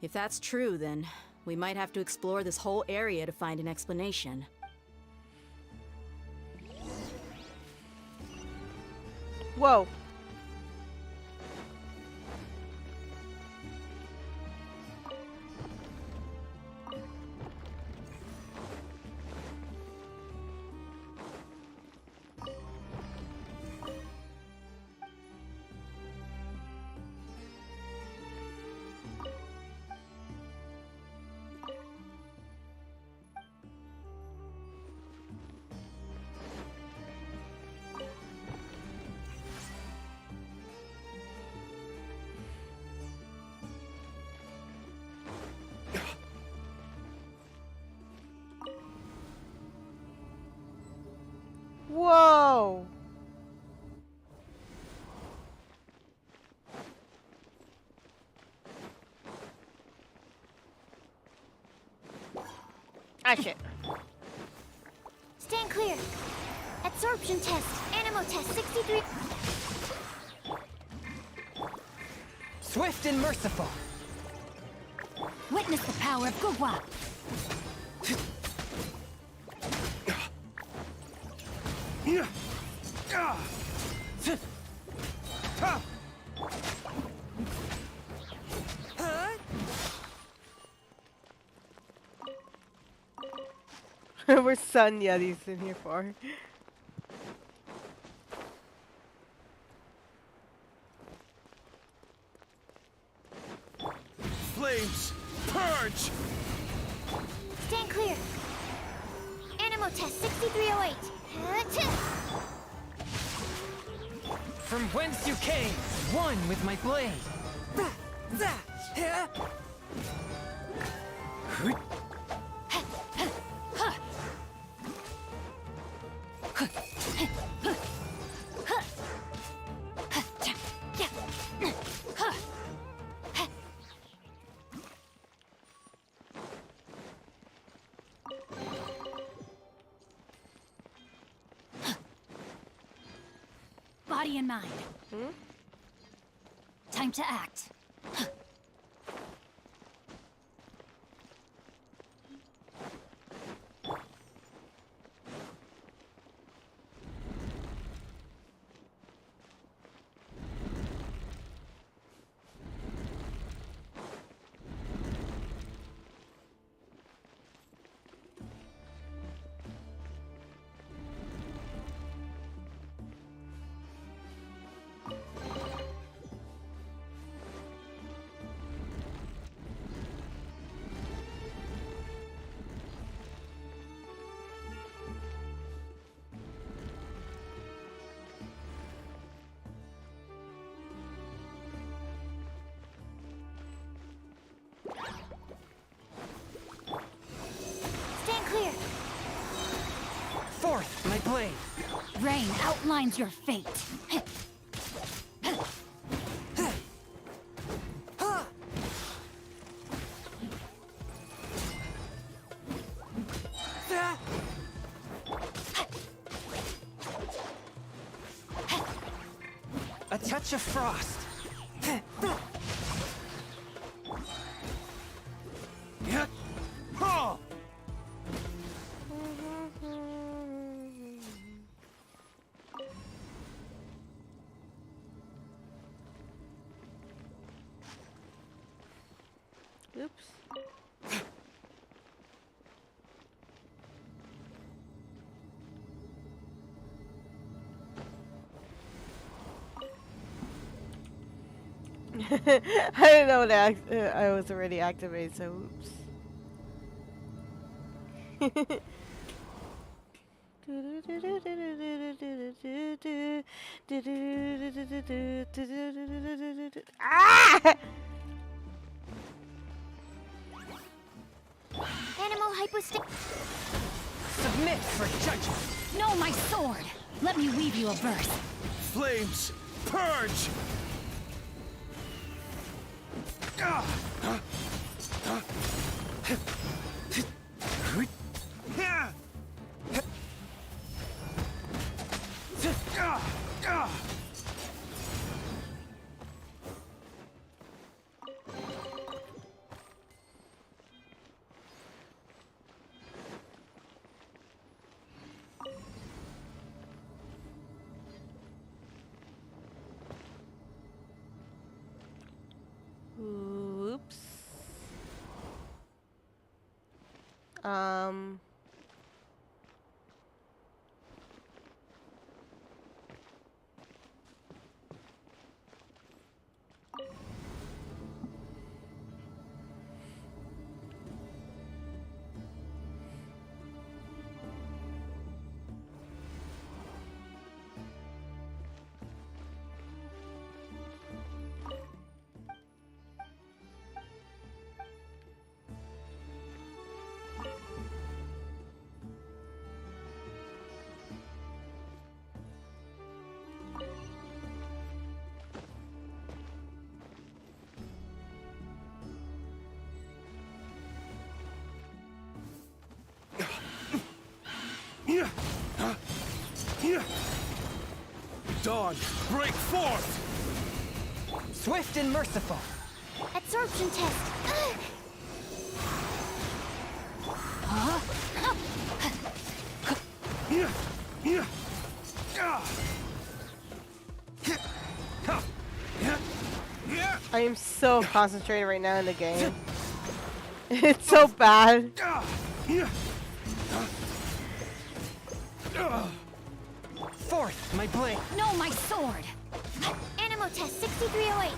If that's true, then We might have to explore this whole area to find an explanation. Whoa. Whoa! Ah, shit. Stand clear. Absorption test. Animo test 63. Swift and merciful. Witness the power of Gugwa. We're sun yetis in here for. Flames! Purge! Stand clear. Animo test 6308. From whence you came, one with my blade. Body and mind. Time to act. Stand clear. Forth, my blade. Rain outlines your fate. A touch of frost. Oops. I didn't know that I was already activated, so oops. Ah! Animal hypostick. Submit for judgment. No, my sword! Let me weave you a verse. Flames! Purge! Dawn, break forth! Swift and merciful. Absorption test. I am so concentrated right now in the game. It's so bad. Fourth, my blade. No, my sword. Animo test 6308.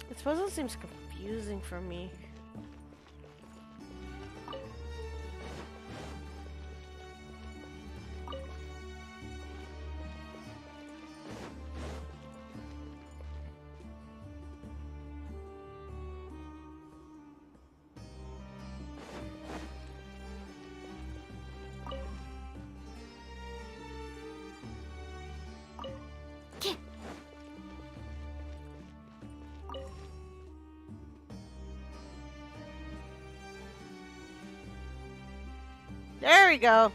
This puzzle seems confusing for me. There we go.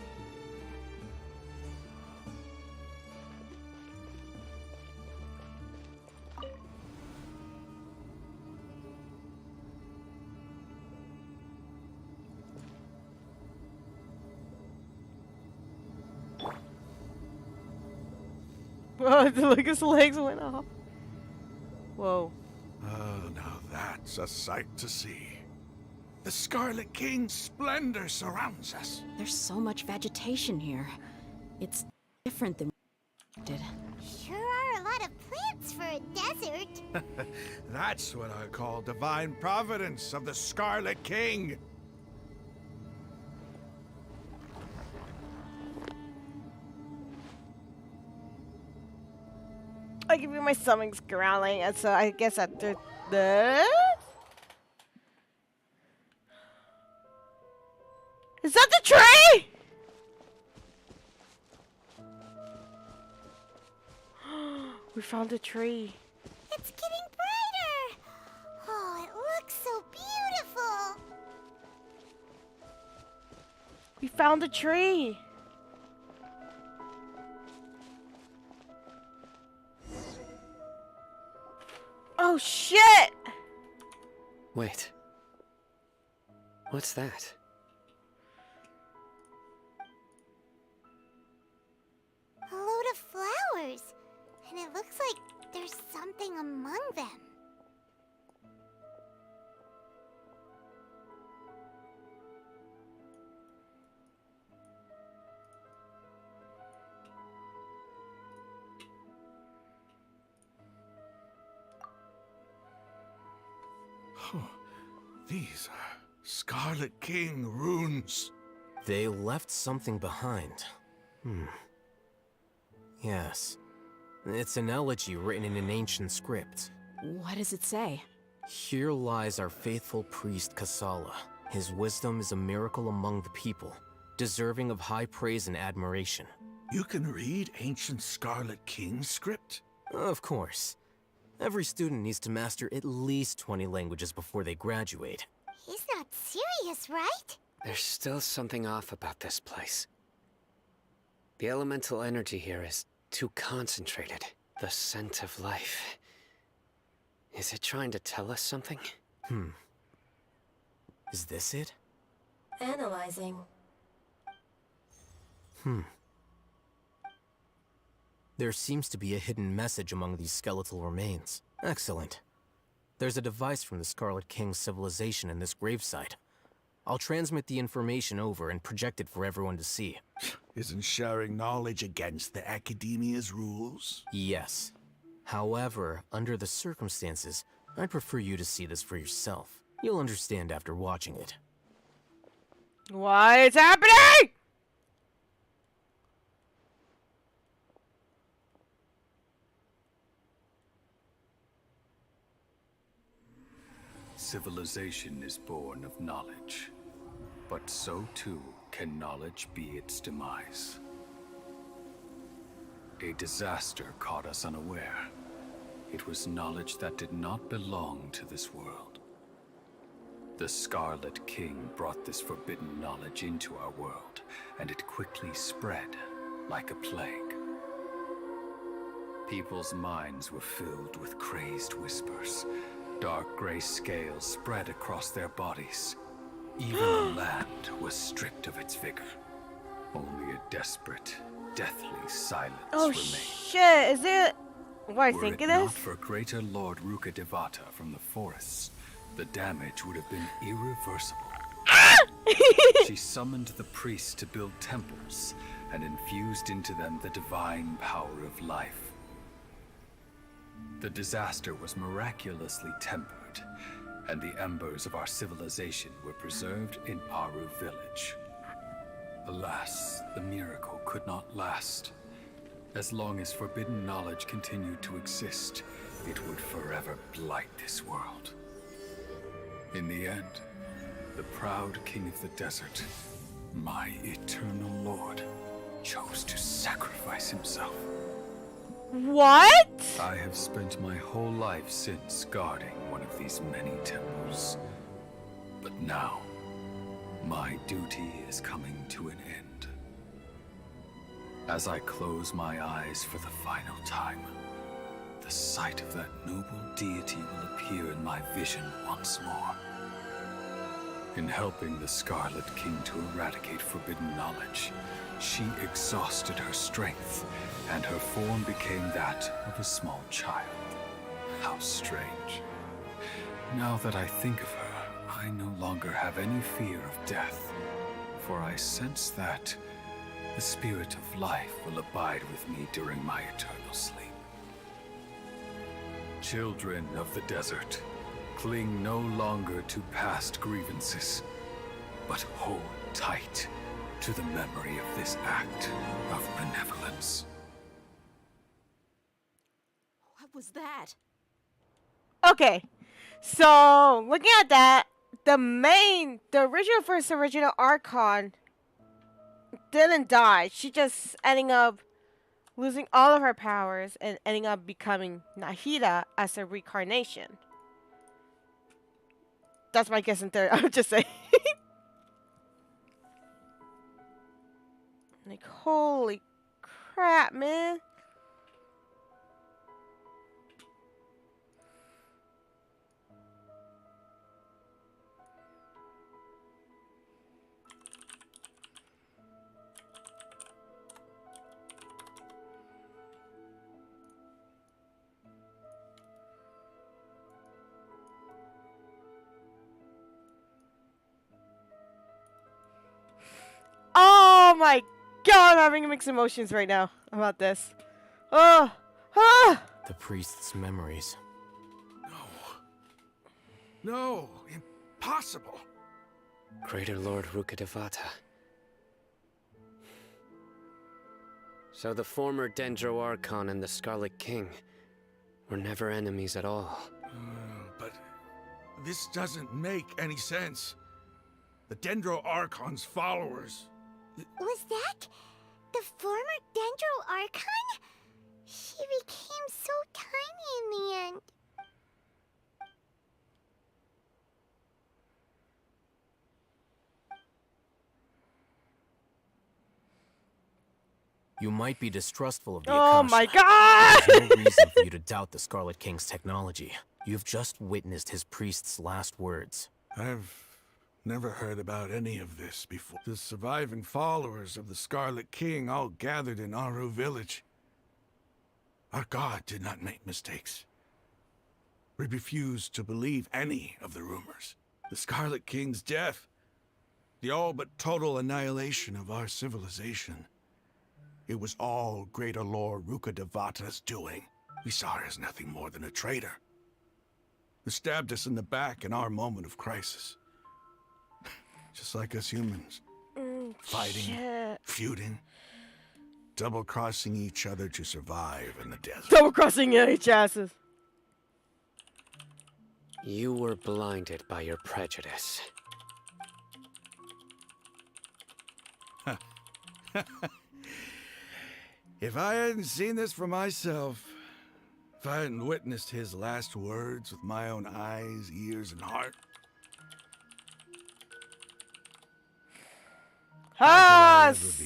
Whoa, look, his legs went off. Whoa. Oh, now that's a sight to see. The Scarlet King's splendor surrounds us. There's so much vegetation here. It's different than we did. Sure are a lot of plants for a desert. That's what I call divine providence of the Scarlet King. I can feel my stomach's growling, and so I guess after this. Is that the tree? We found a tree. It's getting brighter. Oh, it looks so beautiful. We found a tree. Oh shit! Wait. What's that? A load of flowers. And it looks like there's something among them. These are Scarlet King runes. They left something behind. Yes. It's an elegy written in an ancient script. What does it say? Here lies our faithful priest Kasala. His wisdom is a miracle among the people, deserving of high praise and admiration. You can read ancient Scarlet King script? Of course. Every student needs to master at least 20 languages before they graduate. He's not serious, right? There's still something off about this place. The elemental energy here is too concentrated. The scent of life. Is it trying to tell us something? Is this it? Analyzing. There seems to be a hidden message among these skeletal remains. Excellent. There's a device from the Scarlet King's civilization in this gravesite. I'll transmit the information over and project it for everyone to see. Isn't sharing knowledge against the Academia's rules? Yes. However, under the circumstances, I'd prefer you to see this for yourself. You'll understand after watching it. What is happening? Civilization is born of knowledge, but so too can knowledge be its demise. A disaster caught us unaware. It was knowledge that did not belong to this world. The Scarlet King brought this forbidden knowledge into our world, and it quickly spread like a plague. People's minds were filled with crazed whispers. Dark gray scales spread across their bodies. Even the land was stripped of its vigor. Only a desperate, deathly silence remained. Shit, is it what I think it Were it is? not for greater Lord Rukkhadevata from the forests, the damage would have been irreversible. She summoned the priests to build temples and infused into them the divine power of life. The disaster was miraculously tempered, and the embers of our civilization were preserved in Aru village. Alas, the miracle could not last. As long as forbidden knowledge continued to exist, it would forever blight this world. In the end, the proud king of the desert, my eternal lord, chose to sacrifice himself. What? I have spent my whole life since guarding one of these many temples. But now, my duty is coming to an end. As I close my eyes for the final time, the sight of that noble deity will appear in my vision once more. In helping the Scarlet King to eradicate forbidden knowledge, she exhausted her strength, and her form became that of a small child. How strange. Now that I think of her, I no longer have any fear of death, for I sense that the spirit of life will abide with me during my eternal sleep. Children of the desert, cling no longer to past grievances, but hold tight to the memory of this act of benevolence. What was that? Okay, so looking at that, the original Archon didn't die. She just ending up losing all of her powers and ending up becoming Nahida as a reincarnation. That's my guess in third. I'm just saying. Like, holy crap, man. Oh my god, I'm having mixed emotions right now about this. Oh, ah! The priest's memories. No, impossible. Greater Lord Rukkhadevata. So the former Dendro Archon and the Scarlet King were never enemies at all. But this doesn't make any sense. The Dendro Archon's followers. Was that the former Dendro Archon? She became so tiny in the end. You might be distrustful of the Oh Akasha. my god! There's no reason for you to doubt the Scarlet King's technology. You've just witnessed his priest's last words. I've never heard about any of this before. The surviving followers of the Scarlet King all gathered in OwO Village. Our god did not make mistakes. We refused to believe any of the rumors. The Scarlet King's death, the all but total annihilation of our civilization. It was all Greater Lord Rukkhadevata's doing. We saw her as nothing more than a traitor, who stabbed us in the back in our moment of crisis. Just like us humans. Fighting, feuding, double-crossing each other to survive in the desert. Double-crossing each asses. You were blinded by your prejudice. If I hadn't seen this for myself, if I hadn't witnessed his last words with my own eyes, ears, and heart,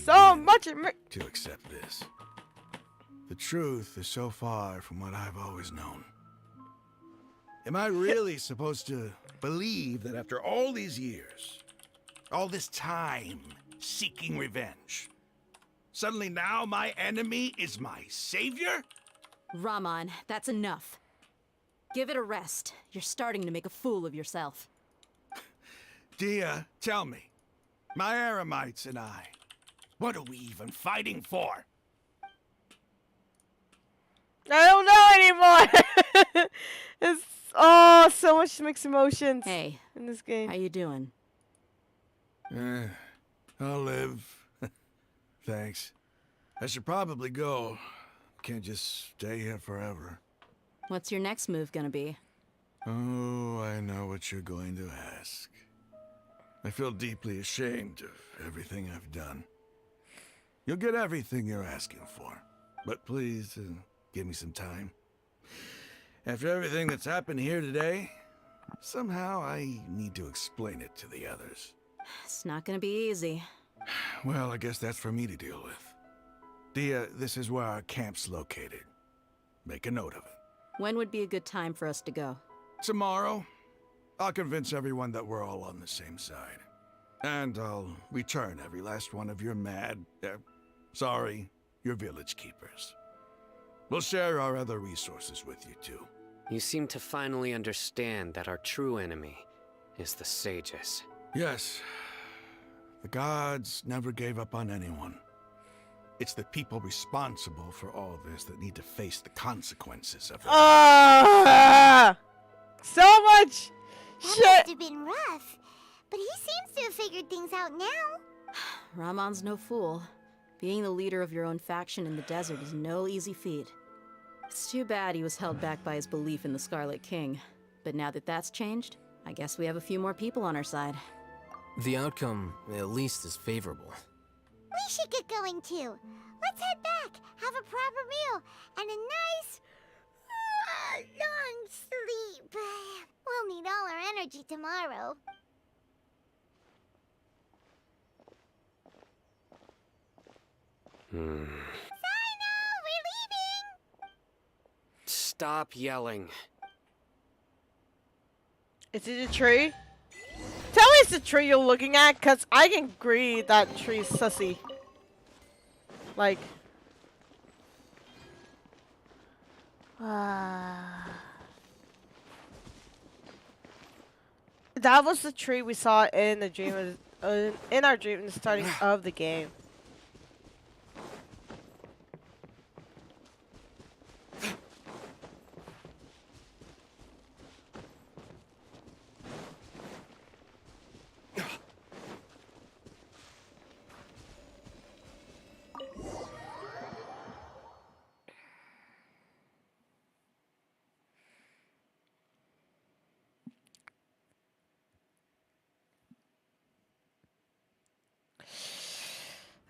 so much to accept this. The truth is so far from what I've always known. Am I really supposed to believe that after all these years, all this time seeking revenge, suddenly now my enemy is my savior? Rahman, that's enough. Give it a rest. You're starting to make a fool of yourself. Dia, tell me, my Eremites and I, what are we even fighting for? I don't know anymore. It's so much mixed emotions. Hey, in this game. How you doing? I'll live. Thanks. I should probably go. Can't just stay here forever. What's your next move gonna be? Oh, I know what you're going to ask. I feel deeply ashamed of everything I've done. You'll get everything you're asking for. But please, give me some time. After everything that's happened here today, somehow I need to explain it to the others. It's not gonna be easy. Well, I guess that's for me to deal with. Dia, this is where our camp's located. Make a note of it. When would be a good time for us to go? Tomorrow. I'll convince everyone that we're all on the same side. And I'll return every last one of your your village keepers. We'll share our other resources with you too. You seem to finally understand that our true enemy is the sages. Yes. The gods never gave up on anyone. It's the people responsible for all this that need to face the consequences of it. So much That shit. must have been rough, but he seems to have figured things out now. Rahman's no fool. Being the leader of your own faction in the desert is no easy feat. It's too bad he was held back by his belief in the Scarlet King. But now that that's changed, I guess we have a few more people on our side. The outcome, at least, is favorable. We should get going too. Let's head back, have a proper meal, and a nice, long sleep. We'll need all our energy tomorrow. Sino, we're leaving! Stop yelling. Is it a tree? Tell me it's the tree you're looking at, cause I can agree that tree's sussy. Like, that was the tree we saw in the dream, in our dream in the starting of the game.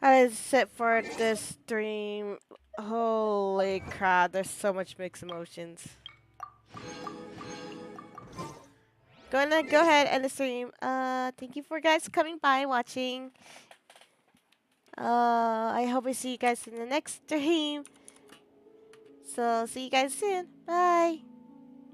That is it for this stream. Holy crap, there's so much mixed emotions. Gonna go ahead and end the stream. Thank you for guys coming by, watching. I hope I see you guys in the next stream. So see you guys soon. Bye.